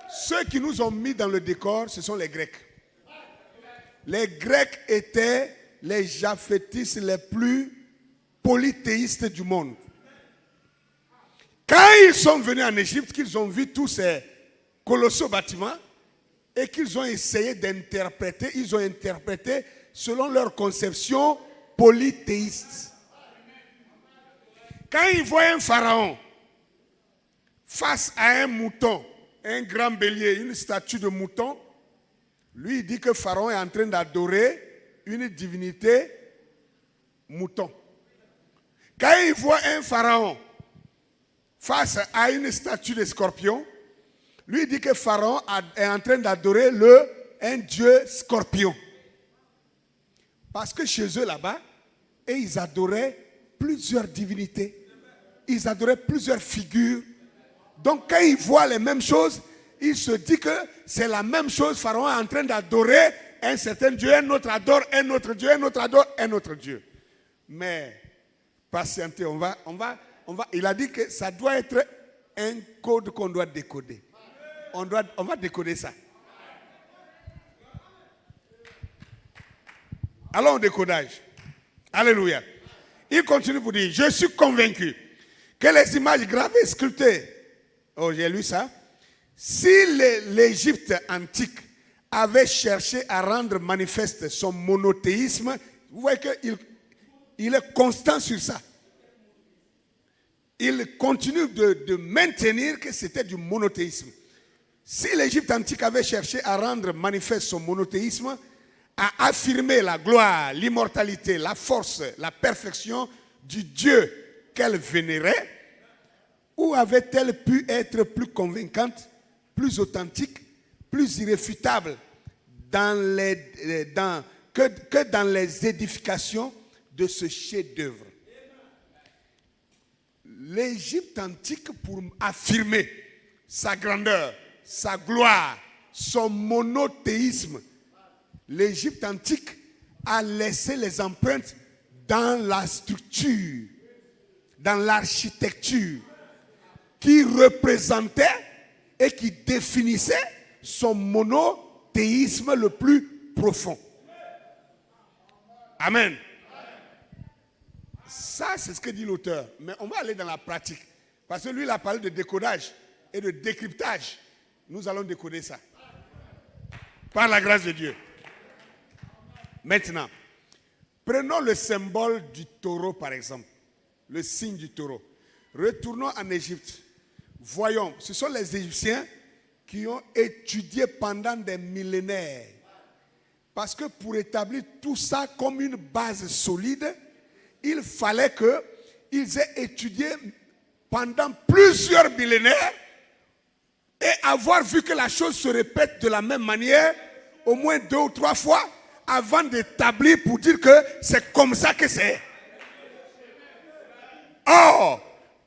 ceux qui nous ont mis dans le décor, ce sont les Grecs. Les Grecs étaient les japhétistes les plus polythéistes du monde. Quand ils sont venus en Égypte, qu'ils ont vu tous ces colossaux bâtiments et qu'ils ont essayé d'interpréter, ils ont interprété selon leur conception polythéiste. Quand ils voient un pharaon face à un mouton, un grand bélier, une statue de mouton, lui il dit que Pharaon est en train d'adorer une divinité mouton. Quand il voit un pharaon face à une statue de scorpion, lui il dit que Pharaon est en train d'adorer un dieu scorpion. Parce que chez eux là-bas, ils adoraient plusieurs divinités. Ils adoraient plusieurs figures. Donc quand ils voient les mêmes choses, ils se disent que c'est la même chose. Pharaon est en train d'adorer un certain Dieu, un autre adore un autre Dieu, un autre adore un autre Dieu. Mais patientez, il a dit que ça doit être un code qu'on doit décoder. On va décoder ça. Allons au décodage. Alléluia. Il continue pour dire, je suis convaincu que les images gravées, sculptées, oh j'ai lu ça, si l'Égypte antique avait cherché à rendre manifeste son monothéisme, vous voyez qu'il est constant sur ça. Il continue de maintenir que c'était du monothéisme. Si l'Égypte antique avait cherché à rendre manifeste son monothéisme, à affirmer la gloire, l'immortalité, la force, la perfection du Dieu qu'elle vénérait, où avait-elle pu être plus convaincante, plus authentique, plus irréfutable que dans les édifications de ce chef-d'œuvre? L'Égypte antique, pour affirmer sa grandeur, sa gloire, son monothéisme, l'Égypte antique a laissé les empreintes dans la structure, dans l'architecture, qui représentait et qui définissait son monothéisme le plus profond. Amen. Ça, c'est ce que dit l'auteur. Mais on va aller dans la pratique. Parce que lui, il a parlé de décodage et de décryptage. Nous allons décoder ça. Par la grâce de Dieu. Maintenant, prenons le symbole du taureau, par exemple. Le signe du taureau. Retournons en Égypte. Voyons, ce sont les Égyptiens qui ont étudié pendant des millénaires. Parce que pour établir tout ça comme une base solide, il fallait qu'ils aient étudié pendant plusieurs millénaires et avoir vu que la chose se répète de la même manière, au moins 2 ou 3 fois, avant d'établir pour dire que c'est comme ça que c'est. Or,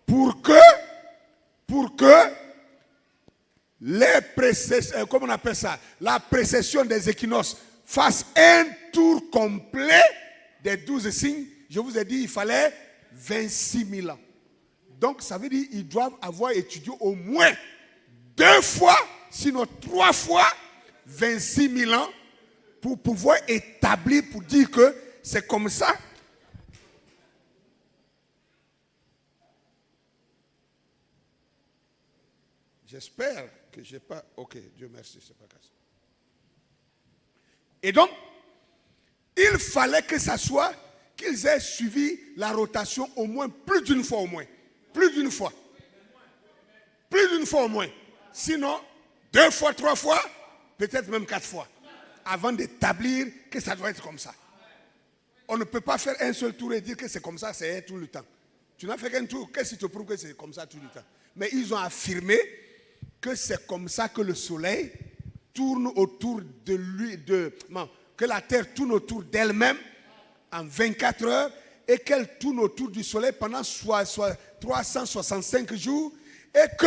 pour que les précessions, comment on appelle ça, la précession des équinoxes fasse un tour complet des 12 signes, je vous ai dit, il fallait 26 000 ans. Donc, ça veut dire qu'ils doivent avoir étudié au moins 2 fois, sinon 3 fois, 26 000 ans, pour pouvoir établir, pour dire que c'est comme ça. J'espère que je n'ai pas... Ok, Dieu merci, c'est pas grave. Et donc, il fallait que ça soit qu'ils aient suivi la rotation au moins plus d'une fois au moins. Plus d'une fois. Plus d'une fois au moins. Sinon, 2 fois, 3 fois, peut-être même 4 fois. Avant d'établir que ça doit être comme ça. on ne peut pas faire un seul tour et dire que c'est comme ça, c'est tout le temps. Tu n'as fait qu'un tour, qu'est-ce qui te prouve que c'est comme ça tout le temps? Mais ils ont affirmé que c'est comme ça que le soleil tourne autour de lui, que la terre tourne autour d'elle-même en 24 heures et qu'elle tourne autour du soleil pendant 365 jours et que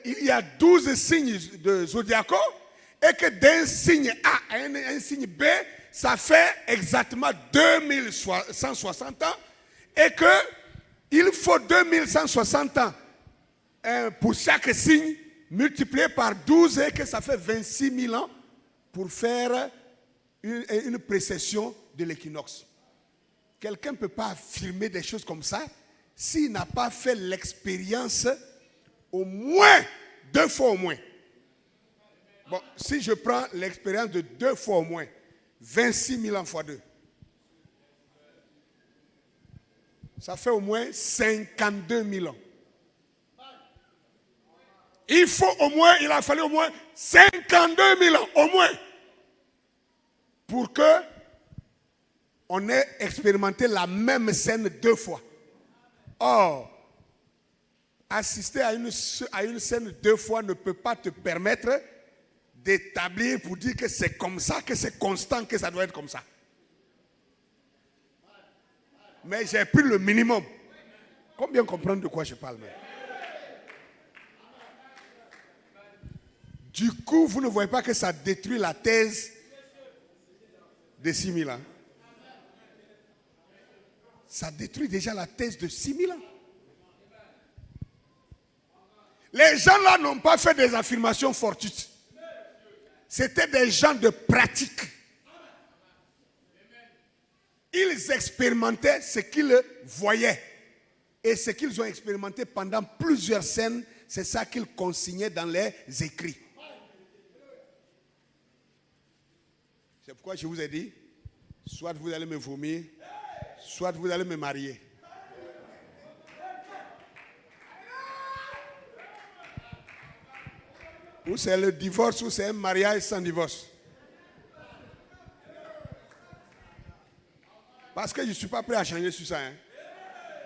il y a 12 signes de zodiaco et que d'un signe A à un signe B, ça fait exactement 2160 ans et qu'il faut 2160 ans pour chaque signe multiplié par 12 et que ça fait 26 000 ans pour faire une précession de l'équinoxe. Quelqu'un ne peut pas affirmer des choses comme ça s'il n'a pas fait l'expérience au moins 2 fois au moins. Bon, si je prends l'expérience de 2 fois au moins, 26 000 ans fois 2. Ça fait au moins 52 000 ans. Il a fallu au moins 52 000 ans, au moins, pour que on ait expérimenté la même scène 2 fois. Or, assister à une scène 2 fois ne peut pas te permettre d'établir pour dire que c'est comme ça, que c'est constant, que ça doit être comme ça. Mais j'ai pris le minimum. Combien comprendre de quoi je parle même? Du coup, vous ne voyez pas que ça détruit la thèse de 6 000 ans. Ça détruit déjà la thèse de 6 000 ans. Les gens là n'ont pas fait des affirmations fortuites. C'était des gens de pratique. Ils expérimentaient ce qu'ils voyaient. Et ce qu'ils ont expérimenté pendant plusieurs scènes, c'est ça qu'ils consignaient dans les écrits. C'est pourquoi je vous ai dit, soit vous allez me vomir, soit vous allez me marier. Ou c'est le divorce, ou c'est un mariage sans divorce. Parce que je ne suis pas prêt à changer sur ça. Hein.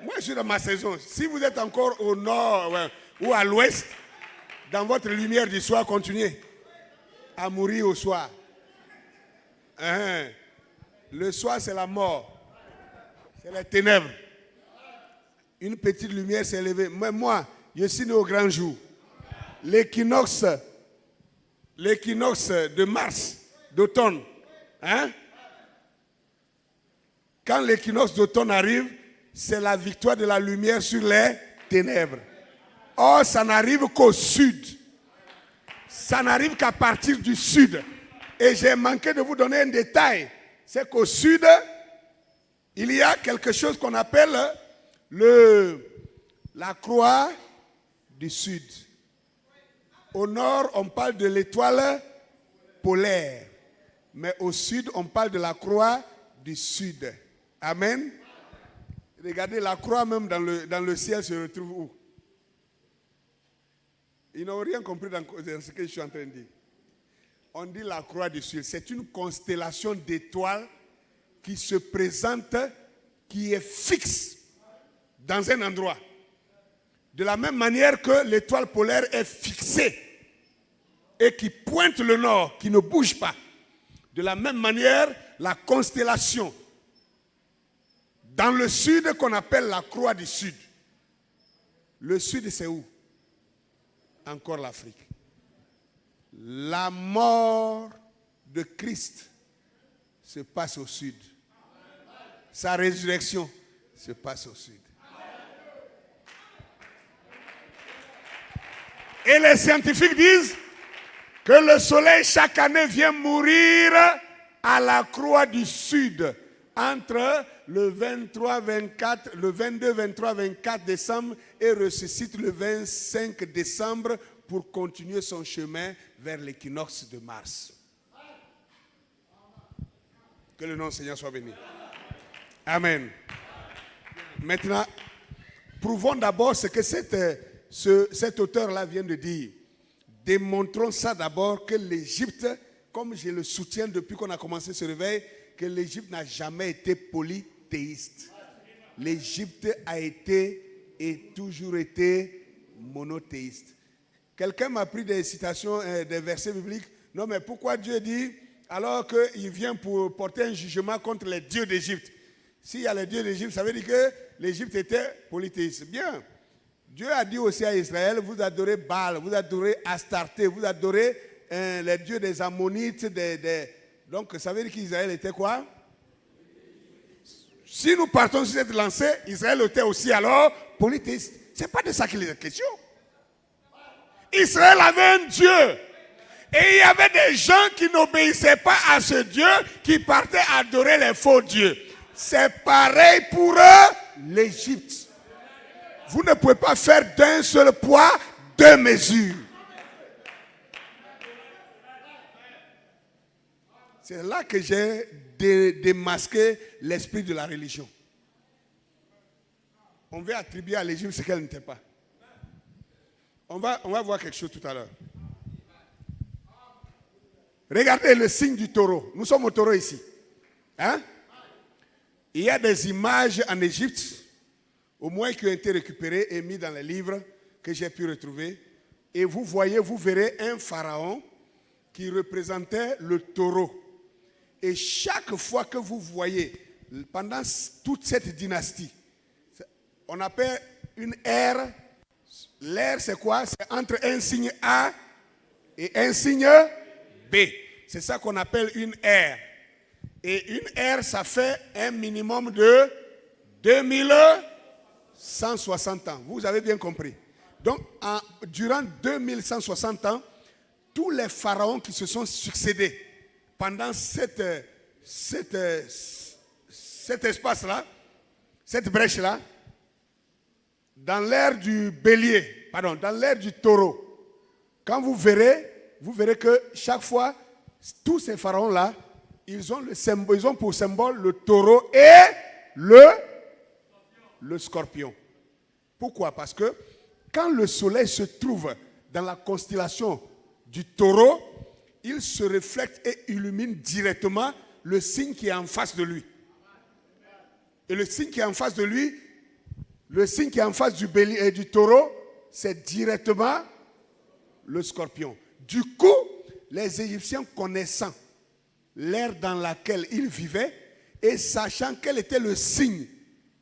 Moi, je suis dans ma saison. Si vous êtes encore au nord ou à l'ouest, dans votre lumière du soir, continuez à mourir au soir. Le soir, c'est la mort. C'est les ténèbres. Une petite lumière s'est levée. Mais moi, je suis né au grand jour. L'équinoxe de mars, d'automne. Hein? Quand l'équinoxe d'automne arrive, c'est la victoire de la lumière sur les ténèbres. Or, ça n'arrive qu'au sud. Ça n'arrive qu'à partir du sud. Et j'ai manqué de vous donner un détail. C'est qu'au sud, il y a quelque chose qu'on appelle la croix du sud. Au nord, on parle de l'étoile polaire. Mais au sud, on parle de la croix du sud. Amen. Regardez, la croix même dans le ciel se retrouve où? Ils n'ont rien compris dans ce que je suis en train de dire. On dit la croix du sud. C'est une constellation d'étoiles qui se présente, qui est fixe dans un endroit. De la même manière que l'étoile polaire est fixée et qui pointe le nord, qui ne bouge pas. De la même manière, la constellation dans le sud qu'on appelle la croix du sud. Le sud, c'est où? Encore l'Afrique. La mort de Christ se passe au sud. Sa résurrection se passe au sud. Et les scientifiques disent que le soleil chaque année vient mourir à la croix du sud entre le 22, 23, 24 décembre et ressuscite le 25 décembre pour continuer son chemin vers l'équinoxe de mars. Que le nom du Seigneur soit béni. Amen. Maintenant, prouvons d'abord ce que cet auteur-là vient de dire. Démontrons ça d'abord que l'Égypte, comme je le soutiens depuis qu'on a commencé ce réveil, que l'Égypte n'a jamais été polythéiste. L'Égypte a été et toujours été monothéiste. Quelqu'un m'a pris des citations, des versets bibliques. Non, mais pourquoi Dieu dit, alors qu'il vient pour porter un jugement contre les dieux d'Égypte? S'il y a les dieux d'Égypte, ça veut dire que l'Égypte était polythéiste. Bien. Dieu a dit aussi à Israël, vous adorez Baal, vous adorez Astarté, vous adorez les dieux des Ammonites. Donc, ça veut dire qu'Israël était quoi? Si nous partons sur cette lancée, Israël était aussi alors polythéiste. Ce n'est pas de ça qu'il est question. Israël avait un Dieu. Et il y avait des gens qui n'obéissaient pas à ce Dieu, qui partaient adorer les faux dieux. C'est pareil pour eux, l'Égypte. Vous ne pouvez pas faire d'un seul poids, deux mesures. C'est là que j'ai démasqué l'esprit de la religion. On veut attribuer à l'Égypte ce qu'elle n'était pas. On va voir quelque chose tout à l'heure. Regardez le signe du taureau. Nous sommes au taureau ici. Hein? Il y a des images en Égypte, au moins qui ont été récupérées et mises dans les livres que j'ai pu retrouver. Et vous verrez un pharaon qui représentait le taureau. Et chaque fois que vous voyez, pendant toute cette dynastie, on appelle une ère. L'ère, c'est quoi? C'est entre un signe A et un signe B. C'est ça qu'on appelle une ère. Et une ère, ça fait un minimum de 2160 ans. Vous avez bien compris. Donc, durant 2160 ans, tous les pharaons qui se sont succédés pendant cet espace-là, cette brèche-là, dans l'ère du bélier, dans l'ère du taureau, quand vous verrez que chaque fois, tous ces pharaons-là, ils ont pour symbole le taureau et le scorpion. Pourquoi? Parce que quand le soleil se trouve dans la constellation du taureau, il se reflète et illumine directement le signe qui est en face de lui. Et le signe qui est en face de lui, le signe qui est en face du bélier et du taureau, c'est directement le scorpion. Du coup, les Égyptiens connaissant l'ère dans laquelle ils vivaient et sachant quel était le signe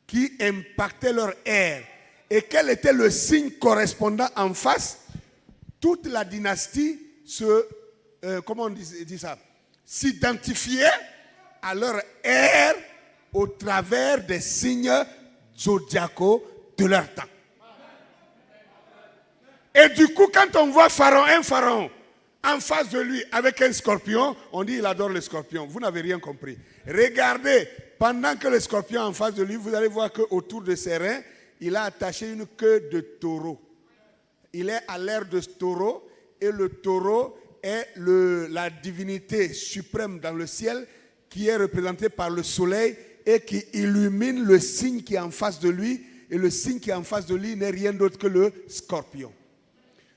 qui impactait leur ère et quel était le signe correspondant en face, toute la dynastie s'identifiait à leur ère au travers des signes zodiacaux de leur temps. Et du coup, quand on voit un pharaon en face de lui avec un scorpion, on dit il adore le scorpion. Vous n'avez rien compris. Regardez, pendant que le scorpion est en face de lui, vous allez voir qu'autour de ses reins, il a attaché une queue de taureau. Il est à l'ère de taureau et le taureau est la divinité suprême dans le ciel qui est représentée par le soleil et qui illumine le signe qui est en face de lui. Et le signe qui est en face de lui n'est rien d'autre que le scorpion.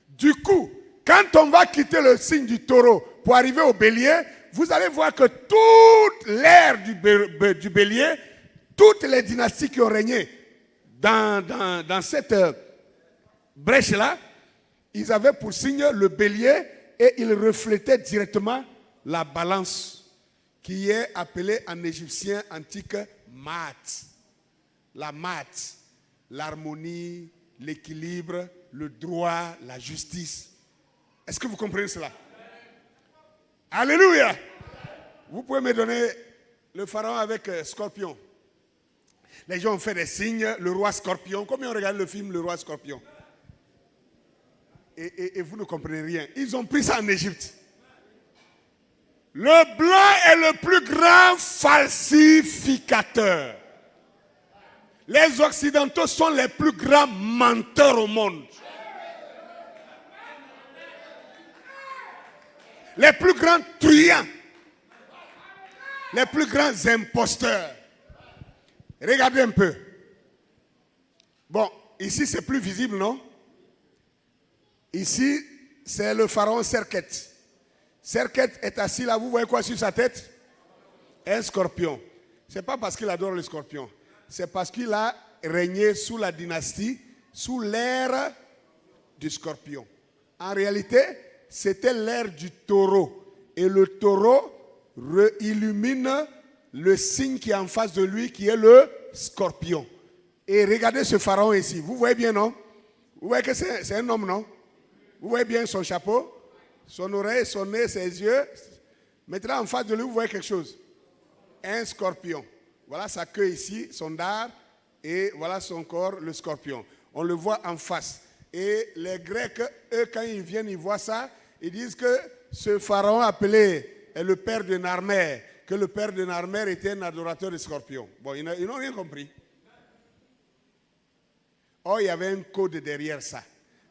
Du coup, quand on va quitter le signe du taureau pour arriver au bélier, vous allez voir que toute l'ère du bélier, toutes les dynasties qui ont régné dans cette brèche-là, ils avaient pour signe le bélier et ils reflétaient directement la balance qui est appelée en égyptien antique Maat. La Maat, l'harmonie, l'équilibre, le droit, la justice. Est-ce que vous comprenez cela? Alléluia! Vous pouvez me donner le pharaon avec scorpion. Les gens ont fait des signes, le roi scorpion. Combien on regarde le film Le roi scorpion? Et vous ne comprenez rien. Ils ont pris ça en Égypte. Le blanc est le plus grand falsificateur. Les Occidentaux sont les plus grands menteurs au monde. Les plus grands truands. Les plus grands imposteurs. Regardez un peu. Bon, ici c'est plus visible, non? Ici, c'est le pharaon Serket. Serket est assis là, vous voyez quoi sur sa tête? Un scorpion. Ce n'est pas parce qu'il adore le scorpion. C'est parce qu'il a régné sous la dynastie, sous l'ère du scorpion. En réalité, c'était l'ère du taureau. Et le taureau illumine le signe qui est en face de lui, qui est le scorpion. Et regardez ce pharaon ici. Vous voyez bien, non? Vous voyez que c'est un homme, non? Vous voyez bien son chapeau, son oreille, son nez, ses yeux. Maintenant, en face de lui, vous voyez quelque chose. Un scorpion. Voilà sa queue ici, son dard, et voilà son corps, le scorpion. On le voit en face. Et les Grecs, eux, quand ils viennent, ils voient ça, ils disent que ce pharaon appelé le père de Narmer, que le père de Narmer était un adorateur de scorpions. Bon, ils n'ont rien compris. Oh, il y avait un code derrière ça.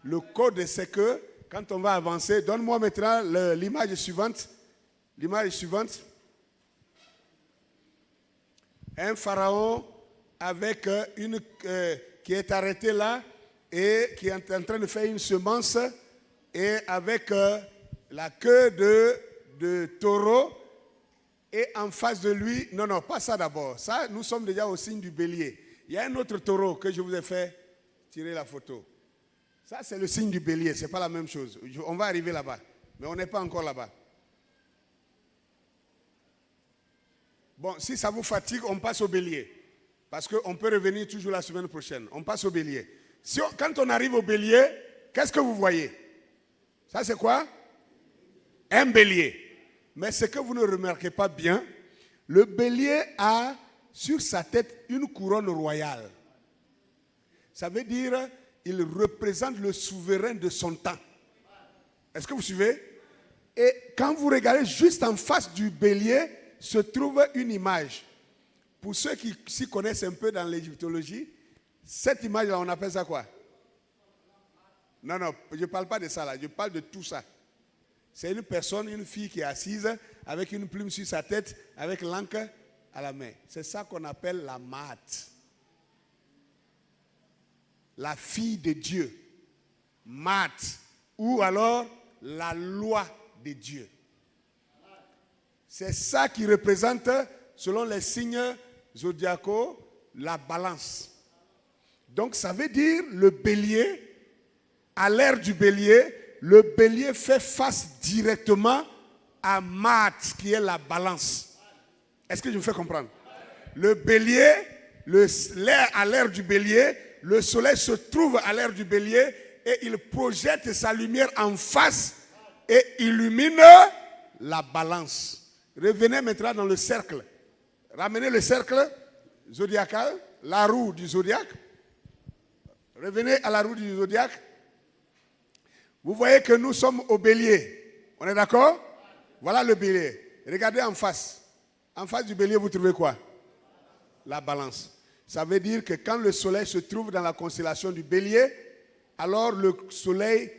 Le code, c'est que, quand on va avancer, donne-moi maintenant l'image suivante. L'image suivante. Un pharaon avec qui est arrêté là et qui est en train de faire une semence et avec la queue de taureau et en face de lui, non, pas ça d'abord. Ça, nous sommes déjà au signe du bélier. Il y a un autre taureau que je vous ai fait tirer la photo. Ça, c'est le signe du bélier, ce n'est pas la même chose. On va arriver là-bas, mais on n'est pas encore là-bas. Bon, si ça vous fatigue, on passe au bélier. Parce qu'on peut revenir toujours la semaine prochaine. On passe au bélier. Quand on arrive au bélier, qu'est-ce que vous voyez? Ça, c'est quoi? Un bélier. Mais ce que vous ne remarquez pas bien, le bélier a sur sa tête une couronne royale. Ça veut dire il représente le souverain de son temps. Est-ce que vous suivez? Et quand vous regardez juste en face du bélier, se trouve une image. Pour ceux qui s'y connaissent un peu dans l'égyptologie, cette image-là, on appelle ça quoi? Non, je ne parle pas de ça là, je parle de tout ça. C'est une personne, une fille qui est assise avec une plume sur sa tête, avec l'encre à la main. C'est ça qu'on appelle la Maat. La fille de Dieu. Maat. Ou alors la loi de Dieu. C'est ça qui représente, selon les signes zodiacaux, la balance. Donc ça veut dire le bélier, à l'ère du bélier, le bélier fait face directement à Maat, qui est la balance. Est-ce que je me fais comprendre? Le bélier, à l'ère du bélier, le soleil se trouve à l'ère du bélier et il projette sa lumière en face et illumine la balance. Revenez maintenant dans le cercle. Ramenez le cercle zodiacal, la roue du zodiaque. Revenez à la roue du zodiaque. Vous voyez que nous sommes au bélier. On est d'accord? Voilà le bélier. Regardez en face. En face du bélier, vous trouvez quoi? La balance. Ça veut dire que quand le soleil se trouve dans la constellation du bélier, alors le soleil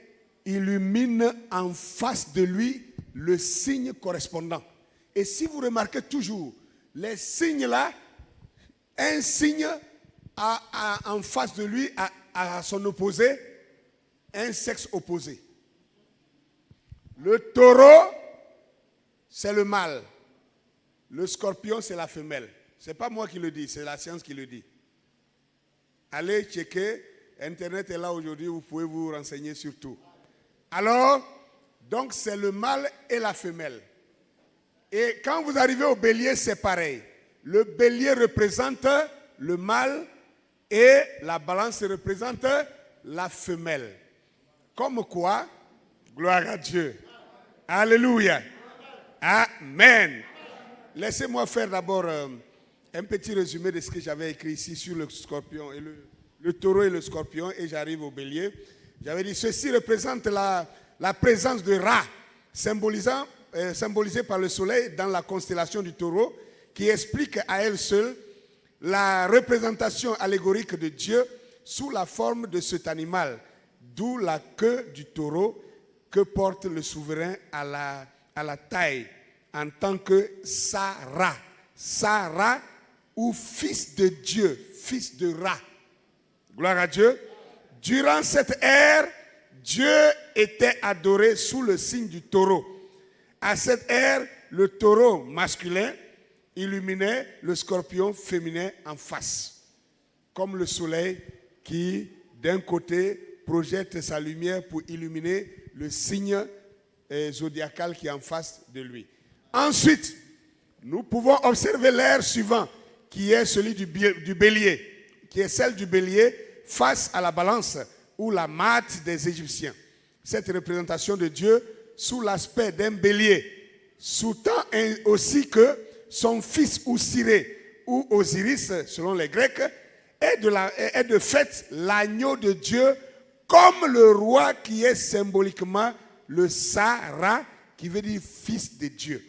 illumine en face de lui le signe correspondant. Et si vous remarquez toujours, les signes là, un signe en face de lui, à son opposé, un sexe opposé. Le taureau, c'est le mâle. Le scorpion, c'est la femelle. Ce n'est pas moi qui le dis, c'est la science qui le dit. Allez checker, Internet est là aujourd'hui, vous pouvez vous renseigner sur tout. Alors, donc c'est le mâle et la femelle. Et quand vous arrivez au bélier, c'est pareil. Le bélier représente le mâle et la balance représente la femelle. Comme quoi, gloire à Dieu. Alléluia. Amen. Laissez-moi faire d'abord un petit résumé de ce que j'avais écrit ici sur le scorpion, et le taureau et le scorpion, et j'arrive au bélier. J'avais dit, ceci représente la présence de Ra, symbolisée par le soleil dans la constellation du taureau, qui explique à elle seule la représentation allégorique de Dieu sous la forme de cet animal, d'où la queue du taureau que porte le souverain à la taille, en tant que Sarah. Sarah ou fils de Dieu, fils de Ra. Gloire à Dieu. Durant cette ère, Dieu était adoré sous le signe du taureau. À cette ère, le taureau masculin illuminait le scorpion féminin en face, comme le soleil qui, d'un côté, projette sa lumière pour illuminer le signe zodiacal qui est en face de lui. Ensuite, nous pouvons observer l'air suivant, qui est celui du bélier, qui est celle du bélier face à la balance ou la mate des Égyptiens. Cette représentation de Dieu sous l'aspect d'un bélier sous-tend aussi que son fils Osiré ou Osiris, selon les Grecs, est de fait l'agneau de Dieu comme le roi qui est symboliquement le Sara, qui veut dire fils de Dieu.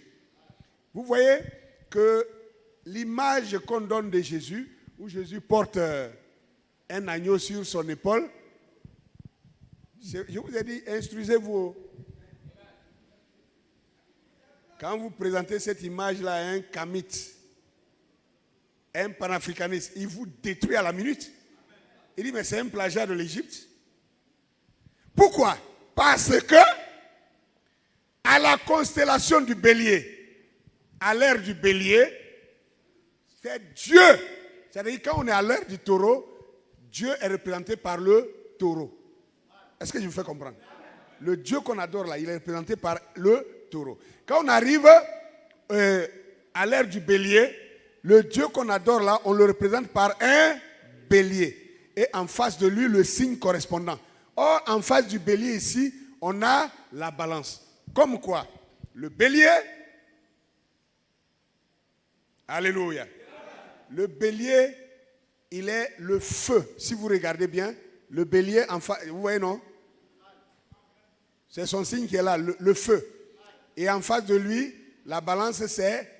Vous voyez que l'image qu'on donne de Jésus, où Jésus porte un agneau sur son épaule, je vous ai dit, instruisez-vous. Quand vous présentez cette image-là à un kamite, un panafricaniste, il vous détruit à la minute. Il dit, mais c'est un plagiat de l'Égypte. Pourquoi? Parce que à la constellation du bélier, à l'ère du bélier, c'est Dieu. C'est-à-dire quand on est à l'ère du taureau, Dieu est représenté par le taureau. Est-ce que je vous fais comprendre? Le Dieu qu'on adore là, il est représenté par le taureau. Quand on arrive à l'ère du bélier, le Dieu qu'on adore là, on le représente par un bélier. Et en face de lui, le signe correspondant. Or, en face du bélier ici, on a la balance. Comme quoi? Le bélier, alléluia. Le bélier, il est le feu. Si vous regardez bien, le bélier, en face, vous voyez non? C'est son signe qui est là, le feu. Et en face de lui, la balance, c'est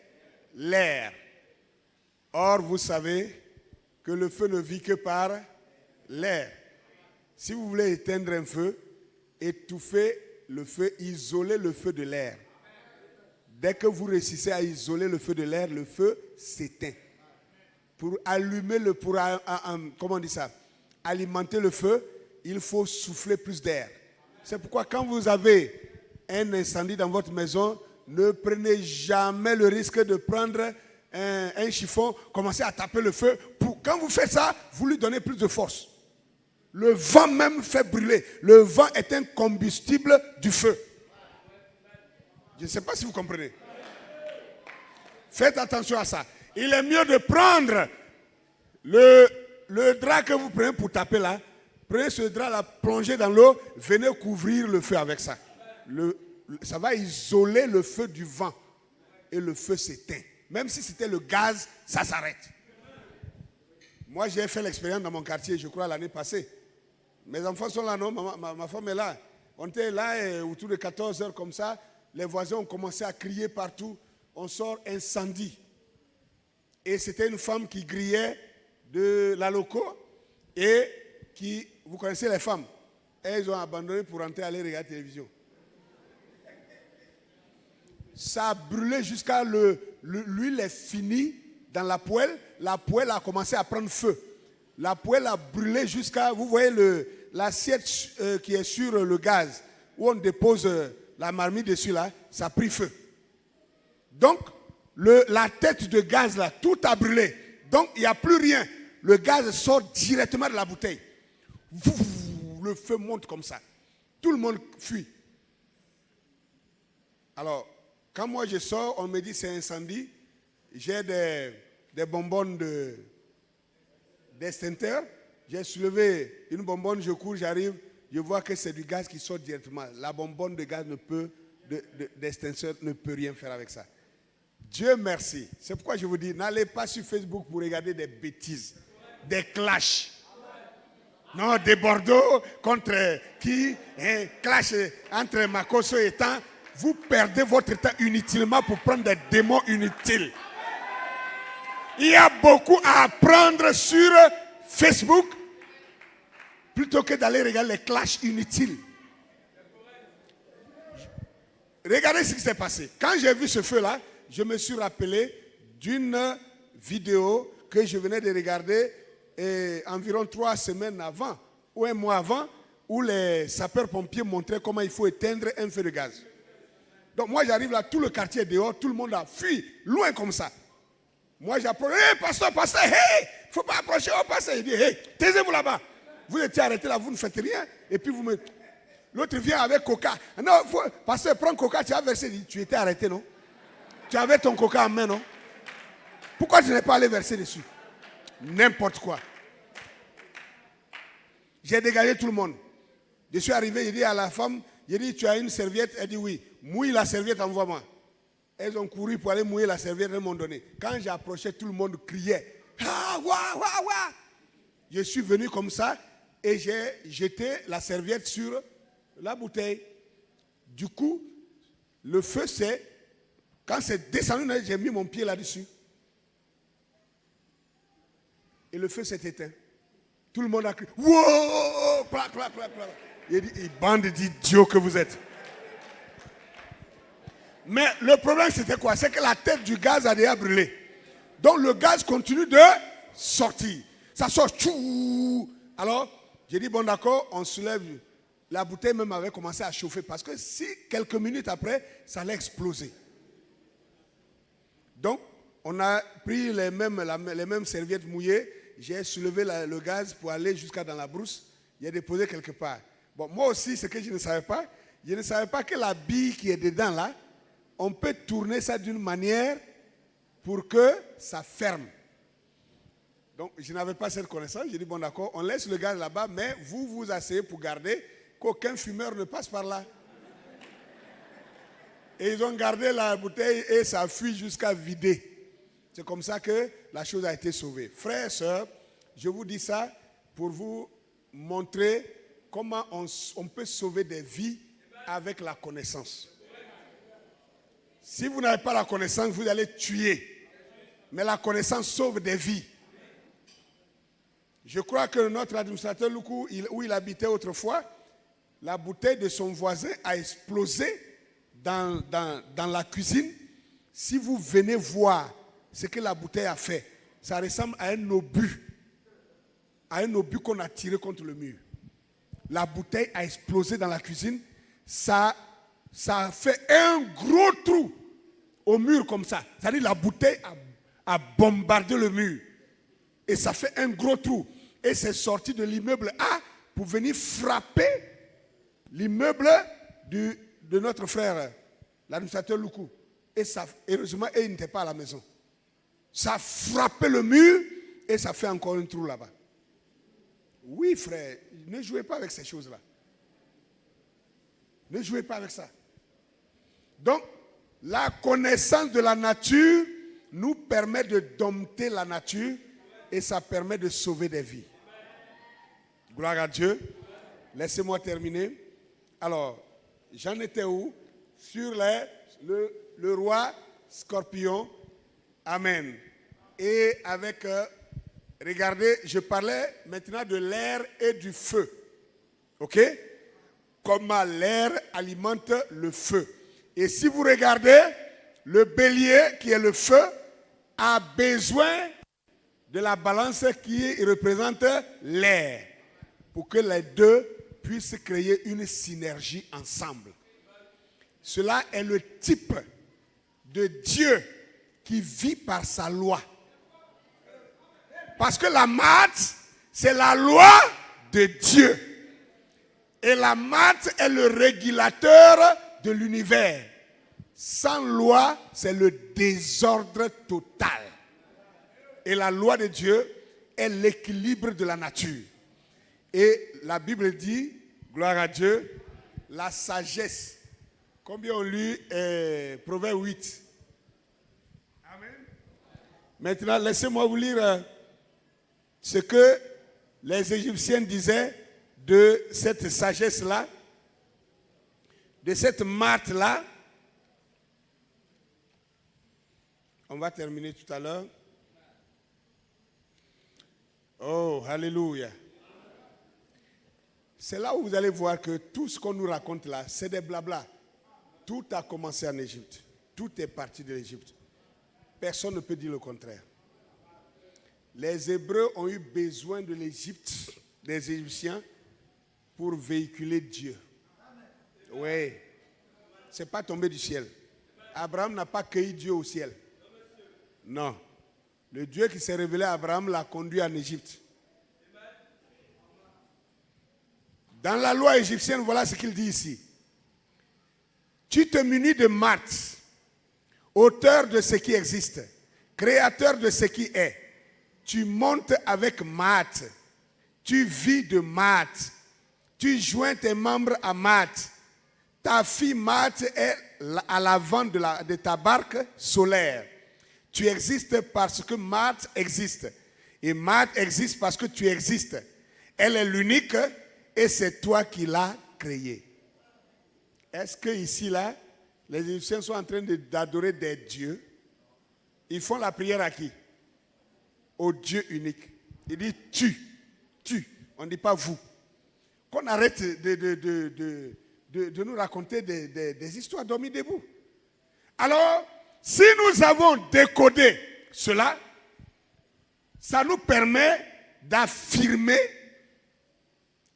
l'air. Or, vous savez que le feu ne vit que par l'air. Si vous voulez éteindre un feu, étouffez le feu, isolez le feu de l'air. Dès que vous réussissez à isoler le feu de l'air, le feu s'éteint. Pour allumer comment on dit ça? Alimenter le feu, il faut souffler plus d'air. C'est pourquoi quand vous avez un incendie dans votre maison, ne prenez jamais le risque de prendre un chiffon, commencer à taper le feu. Quand vous faites ça, vous lui donnez plus de force. Le vent même fait brûler. Le vent est un combustible du feu. Je ne sais pas si vous comprenez. Faites attention à ça. Il est mieux de prendre le drap que vous prenez pour taper là. Prenez ce drap là, plongez dans l'eau, venez couvrir le feu avec ça. Ça va isoler le feu du vent. Et le feu s'éteint. Même si c'était le gaz, ça s'arrête. Moi, j'ai fait l'expérience dans mon quartier, je crois, l'année passée. Mes enfants sont là, non? Ma femme est là. On était là autour de 14 heures comme ça. Les voisins ont commencé à crier partout. On sort incendie. Et c'était une femme qui grillait de la loco et qui, vous connaissez les femmes, elles ont abandonné pour rentrer aller regarder la télévision. Ça a brûlé jusqu'à l'huile est finie dans la poêle. La poêle a commencé à prendre feu. La poêle a brûlé jusqu'à, vous voyez l'assiette qui est sur le gaz, où on dépose la marmite dessus là, ça a pris feu. Donc, la tête de gaz là, tout a brûlé. Donc, il n'y a plus rien. Le gaz sort directement de la bouteille. Le feu monte comme ça. Tout le monde fuit. Alors, quand moi je sors, on me dit c'est incendie. J'ai des bonbonnes d'extincteur. J'ai soulevé une bonbonne, je cours, j'arrive. Je vois que c'est du gaz qui sort directement. La bonbonne de gaz d'extincteur ne peut rien faire avec ça. Dieu merci. C'est pourquoi je vous dis, n'allez pas sur Facebook pour regarder des bêtises, des clashs. Non, des Bordeaux contre qui? Un clash entre Makosso et Tan. Vous perdez votre temps inutilement pour prendre des démons inutiles. Il y a beaucoup à apprendre sur Facebook plutôt que d'aller regarder les clashs inutiles. Regardez ce qui s'est passé. Quand j'ai vu ce feu-là, je me suis rappelé d'une vidéo que je venais de regarder environ 3 semaines avant, ou un mois avant, où les sapeurs-pompiers montraient comment il faut éteindre un feu de gaz. Donc moi j'arrive là, tout le quartier est dehors, tout le monde a fui, loin comme ça. Moi, j'approche. Hé, pasteur, hé, il ne faut pas approcher au pasteur. Il dit, hé, taisez-vous là-bas. Vous étiez arrêté là, vous ne faites rien. Et puis vous me... L'autre vient avec coca. Non, pasteur, prends coca, tu as versé. Tu étais arrêté, non? Tu avais ton coca en main, non? Pourquoi tu n'es pas allé verser dessus? N'importe quoi. J'ai dégagé tout le monde. Je suis arrivé, j'ai dit à la femme, j'ai dit, tu as une serviette? Elle dit oui. Mouille la serviette, envoie-moi. Elles ont couru pour aller mouiller la serviette, elles m'ont donné. Quand j'ai approché, tout le monde criait. Ah, wa, wa, wa. Je suis venu comme ça et j'ai jeté la serviette sur la bouteille. Du coup, le feu c'est... Quand c'est descendu, j'ai mis mon pied là-dessus. Et le feu s'est éteint. Tout le monde a crié. Wow! Clac, clac, clac, clac. Il dit, bande d'idiots que vous êtes. Mais le problème c'était quoi? C'est que la tête du gaz a déjà brûlé. Donc le gaz continue de sortir. Ça sort. Tchou. Alors, j'ai dit, bon d'accord, on soulève. La bouteille même avait commencé à chauffer. Parce que si quelques minutes après, ça allait exploser. Donc, on a pris les mêmes serviettes mouillées. J'ai soulevé le gaz pour aller jusqu'à dans la brousse. J'ai déposé quelque part. Bon, moi aussi, ce que je ne savais pas que la bille qui est dedans là, on peut tourner ça d'une manière pour que ça ferme. Donc, je n'avais pas cette connaissance. J'ai dit, bon d'accord, on laisse le gaz là-bas, mais vous vous asseyez pour garder qu'aucun fumeur ne passe par là. Et ils ont gardé la bouteille et ça fuit jusqu'à vider. C'est comme ça que la chose a été sauvée. Frères et sœurs, je vous dis ça pour vous montrer comment on peut sauver des vies avec la connaissance. Si vous n'avez pas la connaissance, vous allez tuer. Mais la connaissance sauve des vies. Je crois que notre administrateur Luku, où il habitait autrefois, la bouteille de son voisin a explosé dans la cuisine. Si vous venez voir ce que la bouteille a fait, ça ressemble à un obus. À un obus qu'on a tiré contre le mur. La bouteille a explosé dans la cuisine. Ça a fait un gros trou au mur comme ça. C'est-à-dire la bouteille a bombardé le mur. Et ça fait un gros trou. Et c'est sorti de l'immeuble A pour venir frapper l'immeuble de notre frère, l'administrateur Luku. Et ça, heureusement, il n'était pas à la maison. Ça a frappé le mur et ça fait encore un trou là-bas. Oui, frère, ne jouez pas avec ces choses-là. Ne jouez pas avec ça. Donc, la connaissance de la nature nous permet de dompter la nature et ça permet de sauver des vies. Gloire à Dieu. Laissez-moi terminer. Alors, j'en étais où? Sur le roi scorpion. Amen. Et avec, regardez, je parlais maintenant de l'air et du feu. Ok? Comment l'air alimente le feu. Et si vous regardez, le bélier qui est le feu a besoin de la balance qui représente l'air pour que les deux puissent créer une synergie ensemble. Cela est le type de Dieu qui vit par sa loi. Parce que la maths, c'est la loi de Dieu. Et la maths est le régulateur de l'univers. Sans loi, c'est le désordre total. Et la loi de Dieu est l'équilibre de la nature. Et la Bible dit, gloire à Dieu, la sagesse. Combien on lit Proverbe 8? Amen. Maintenant, laissez-moi vous lire ce que les Égyptiens disaient de cette sagesse-là, de cette maths-là. On va terminer tout à l'heure. Oh, alléluia. C'est là où vous allez voir que tout ce qu'on nous raconte là, c'est des blabla. Tout a commencé en Égypte. Tout est parti de l'Égypte. Personne ne peut dire le contraire. Les Hébreux ont eu besoin de l'Égypte, des Égyptiens, pour véhiculer Dieu. Oui. Ce n'est pas tombé du ciel. Abraham n'a pas cueilli Dieu au ciel. Non. Le Dieu qui s'est révélé à Abraham l'a conduit en Égypte. Dans la loi égyptienne, voilà ce qu'il dit ici. Tu te munis de Math, auteur de ce qui existe, créateur de ce qui est. Tu montes avec Math, tu vis de Math, tu joins tes membres à Math. Ta fille Math est à l'avant de ta barque solaire. Tu existes parce que Math existe. Et Math existe parce que tu existes. Elle est l'unique et c'est toi qui l'as créée. Est-ce que ici, là, les Égyptiens sont en train d'adorer des dieux? Ils font la prière à qui? Au Dieu unique. Il dit tu. On ne dit pas vous. Qu'on arrête de nous raconter des histoires dormies debout. Alors, si nous avons décodé cela, ça nous permet d'affirmer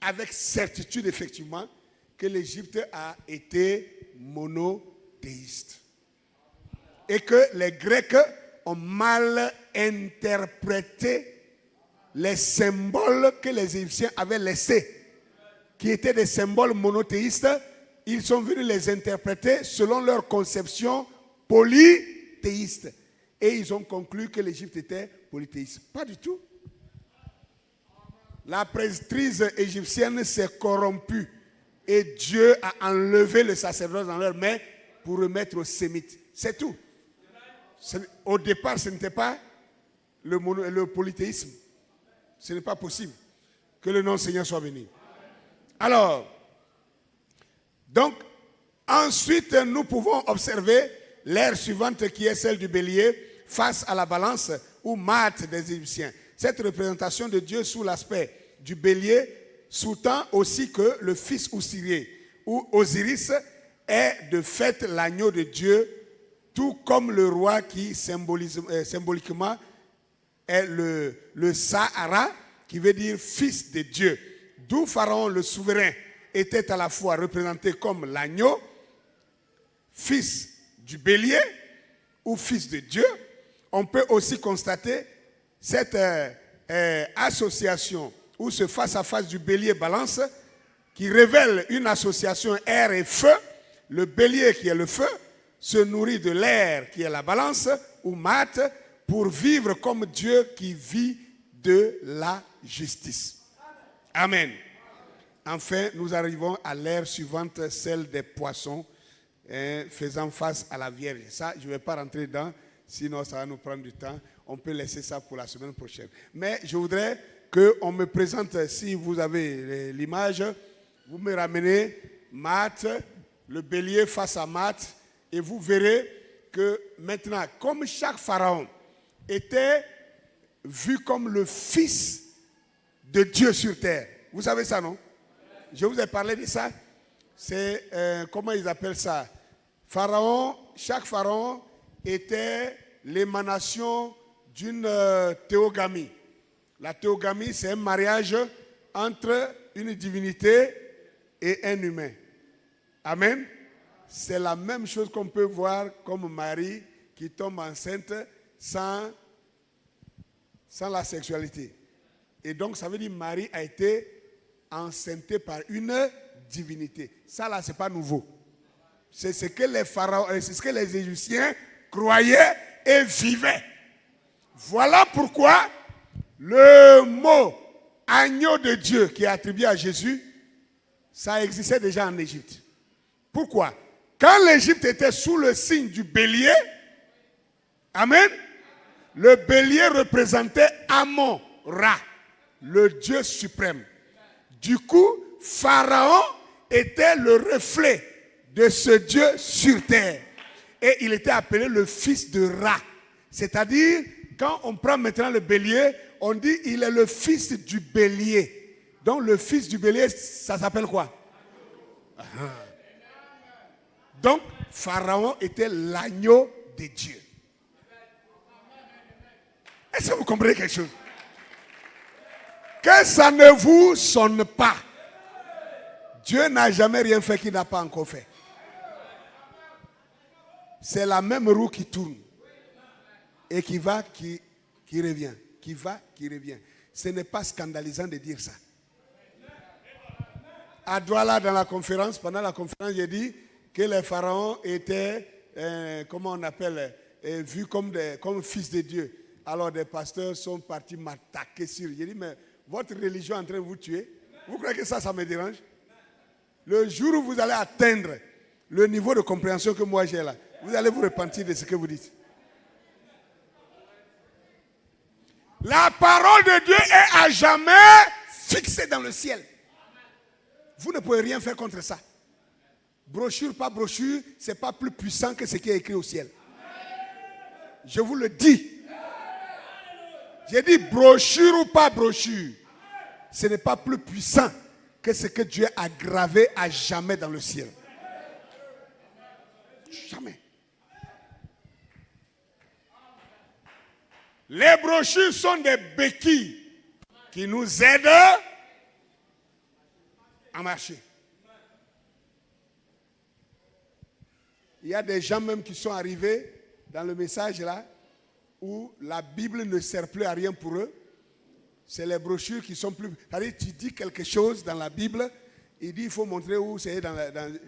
avec certitude, effectivement, que l'Égypte a été monothéiste. Et que les Grecs ont mal interprété les symboles que les Égyptiens avaient laissés, qui étaient des symboles monothéistes. Ils sont venus les interpréter selon leur conception polythéiste. Et ils ont conclu que l'Égypte était polythéiste. Pas du tout. La prêtrise égyptienne s'est corrompue et Dieu a enlevé le sacerdoce dans leurs mains pour remettre aux Sémites. C'est tout. Au départ, ce n'était pas le polythéisme. Ce n'est pas possible. Que le nom du Seigneur soit béni. Alors, donc, ensuite, nous pouvons observer l'ère suivante qui est celle du bélier face à la balance ou Math des Égyptiens. Cette représentation de Dieu sous l'aspect du bélier sous-tend aussi que le fils Osiris ou Osiris est de fait l'agneau de Dieu, tout comme le roi qui symboliquement est le Sahara, qui veut dire fils de Dieu. D'où Pharaon le souverain était à la fois représenté comme l'agneau, fils du bélier ou fils de Dieu. On peut aussi constater cette association ou ce face-à-face du bélier-balance qui révèle une association air et feu. Le bélier qui est le feu se nourrit de l'air qui est la balance ou Math pour vivre comme Dieu qui vit de la justice. Amen. Enfin, nous arrivons à l'ère suivante, celle des poissons, faisant face à la Vierge. Ça, je ne vais pas rentrer dedans, sinon ça va nous prendre du temps. On peut laisser ça pour la semaine prochaine. Mais je voudrais qu'on me présente, si vous avez l'image, vous me ramenez Math, le bélier face à Math, et vous verrez que maintenant, comme chaque pharaon était vu comme le fils de Dieu sur terre. Vous savez ça, non? Je vous ai parlé de ça. C'est, comment ils appellent ça? Pharaon, chaque pharaon était l'émanation d'une théogamie. La théogamie, c'est un mariage entre une divinité et un humain. Amen. C'est la même chose qu'on peut voir comme Marie qui tombe enceinte sans la sexualité. Et donc, ça veut dire que Marie a été enceintée par une divinité. Ça, là, ce n'est pas nouveau. C'est ce que les pharaons, c'est ce que les Égyptiens croyaient et vivaient. Voilà pourquoi le mot agneau de Dieu qui est attribué à Jésus, ça existait déjà en Égypte. Pourquoi? Quand l'Égypte était sous le signe du bélier, amen, le bélier représentait Amon-Ra, le Dieu suprême. Du coup, Pharaon était le reflet de ce Dieu sur terre. Et il était appelé le fils de Ra. C'est-à-dire, quand on prend maintenant le bélier, on dit il est le fils du bélier. Donc le fils du bélier, ça s'appelle quoi? Donc, Pharaon était l'agneau de Dieu. Est-ce que vous comprenez quelque chose? Que ça ne vous sonne pas. Dieu n'a jamais rien fait qu'il n'a pas encore fait. C'est la même roue qui tourne et qui qui revient. Qui va, qui revient. Ce n'est pas scandalisant de dire ça. À Douala, dans la conférence, pendant la conférence, j'ai dit que les pharaons étaient, comment on appelle, vus comme fils de Dieu. Alors des pasteurs sont partis m'attaquer sur. J'ai dit, mais votre religion est en train de vous tuer. Vous croyez que ça me dérange? Le jour où vous allez atteindre le niveau de compréhension que moi j'ai là, vous allez vous repentir de ce que vous dites. La parole de Dieu est à jamais fixée dans le ciel. Vous ne pouvez rien faire contre ça. Brochure, pas brochure, ce n'est pas plus puissant que ce qui est écrit au ciel. Je vous le dis. J'ai dit brochure ou pas brochure, ce n'est pas plus puissant que ce que Dieu a gravé à jamais dans le ciel. Jamais. Les brochures sont des béquilles qui nous aident à marcher. Il y a des gens même qui sont arrivés dans le message là où la Bible ne sert plus à rien pour eux. C'est les brochures qui sont plus... C'est-à-dire, tu dis quelque chose dans la Bible, il dit il faut montrer où c'est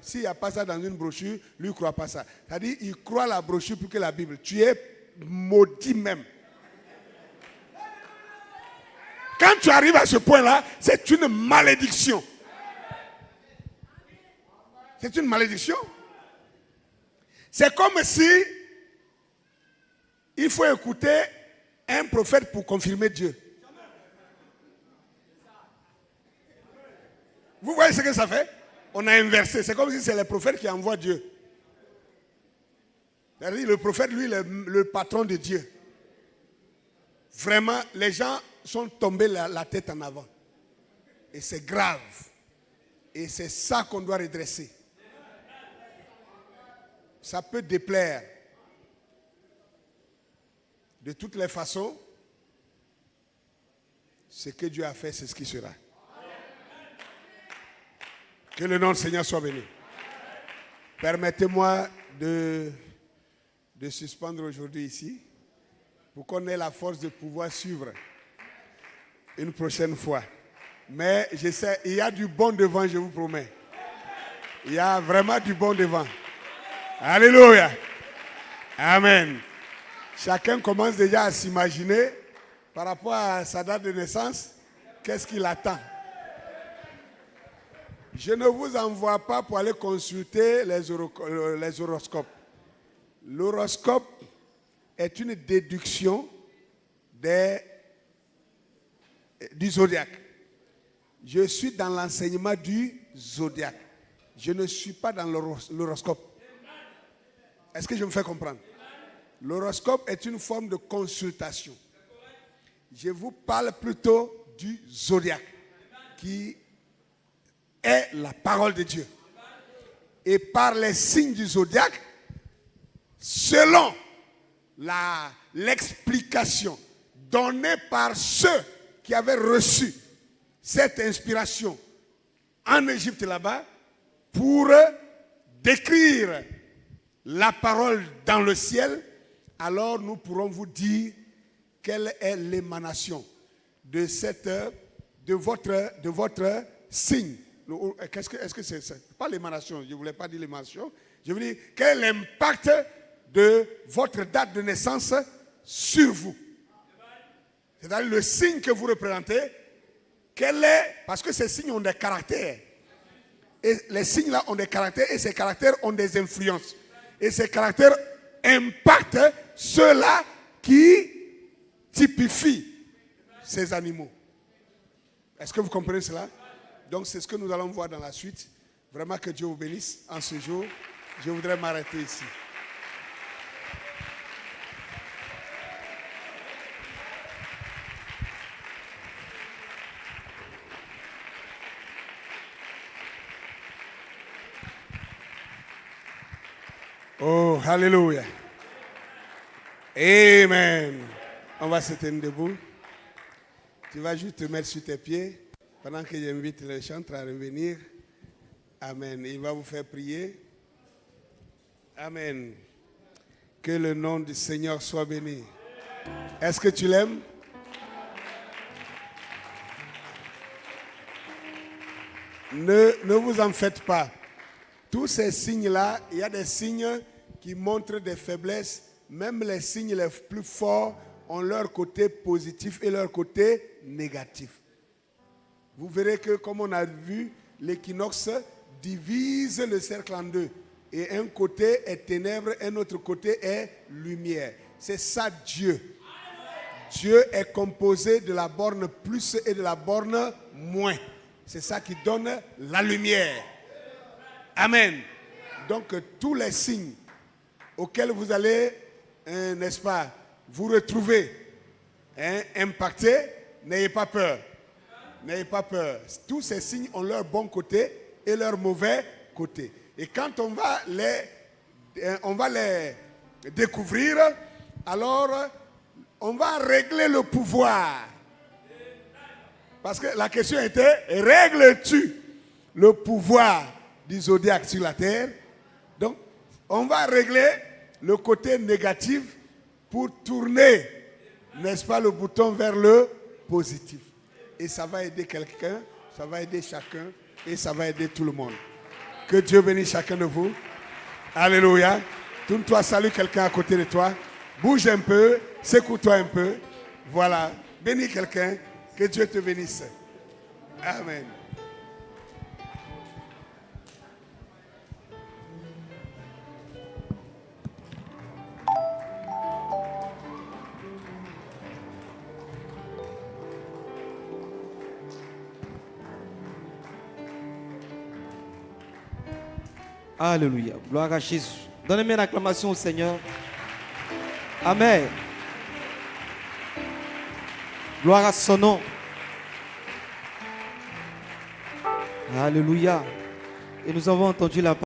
s'il n'y a pas ça dans une brochure, lui ne croit pas ça. C'est-à-dire, il croit la brochure plus que la Bible. Tu es maudit même. Quand tu arrives à ce point-là, c'est une malédiction. C'est une malédiction. C'est comme si il faut écouter un prophète pour confirmer Dieu. Vous voyez ce que ça fait? On a inversé. C'est comme si c'est le prophète qui envoie Dieu. C'est-à-dire le prophète, lui, le patron de Dieu. Vraiment, les gens sont tombés la tête en avant. Et c'est grave. Et c'est ça qu'on doit redresser. Ça peut déplaire. De toutes les façons, ce que Dieu a fait, c'est ce qui sera. Que le nom du Seigneur soit béni. Permettez-moi de suspendre aujourd'hui ici pour qu'on ait la force de pouvoir suivre une prochaine fois. Mais je sais, il y a du bon devant, je vous promets. Il y a vraiment du bon devant. Alléluia. Amen. Chacun commence déjà à s'imaginer par rapport à sa date de naissance, qu'est-ce qu'il attend. Je ne vous envoie pas pour aller consulter les horoscopes. L'horoscope est une déduction du zodiaque. Je suis dans l'enseignement du zodiaque. Je ne suis pas dans l'horoscope. Est-ce que je me fais comprendre? L'horoscope est une forme de consultation. Je vous parle plutôt du zodiaque, qui est la parole de Dieu. Et par les signes du zodiaque, selon l'explication donnée par ceux qui avaient reçu cette inspiration en Égypte là-bas, pour décrire la parole dans le ciel, alors nous pourrons vous dire quelle est l'émanation de votre signe. Est-ce que c'est pas l'émanation? Je ne voulais pas dire l'émanation. Je veux dire, quel est l'impact de votre date de naissance sur vous? C'est-à-dire le signe que vous représentez, parce que ces signes ont des caractères. Et les signes là ont des caractères et ces caractères ont des influences. Et ces caractères impactent ceux-là qui typifient ces animaux. Est-ce que vous comprenez cela? Donc c'est ce que nous allons voir dans la suite. Vraiment que Dieu vous bénisse en ce jour. Je voudrais m'arrêter ici. Oh, alléluia. Amen. On va se tenir debout. Tu vas juste te mettre sur tes pieds pendant que j'invite les chantres à revenir. Amen. Il va vous faire prier. Amen. Que le nom du Seigneur soit béni. Est-ce que tu l'aimes? Ne vous en faites pas. Tous ces signes-là, il y a des signes qui montrent des faiblesses. Même les signes les plus forts ont leur côté positif et leur côté négatif. Vous verrez que, comme on a vu, l'équinoxe divise le cercle en deux. Et un côté est ténèbres, un autre côté est lumière. C'est ça Dieu. Dieu est composé de la borne plus et de la borne moins. C'est ça qui donne la lumière. Amen. Donc tous les signes auxquels vous allez, n'est-ce pas, vous retrouver impactés, n'ayez pas peur. N'ayez pas peur. Tous ces signes ont leur bon côté et leur mauvais côté. Et quand on va les découvrir, alors on va régler le pouvoir. Parce que la question était, règles-tu le pouvoir du zodiaque sur la terre? Donc, on va régler le côté négatif pour tourner, n'est-ce pas, le bouton vers le positif. Et ça va aider quelqu'un, ça va aider chacun, et ça va aider tout le monde. Que Dieu bénisse chacun de vous. Alléluia. Tourne-toi, salue quelqu'un à côté de toi. Bouge un peu, secoue-toi un peu. Voilà. Bénis quelqu'un. Que Dieu te bénisse. Amen. Alléluia. Gloire à Jésus. Donnez-moi une acclamation au Seigneur. Amen. Gloire à son nom. Alléluia. Et nous avons entendu la parole.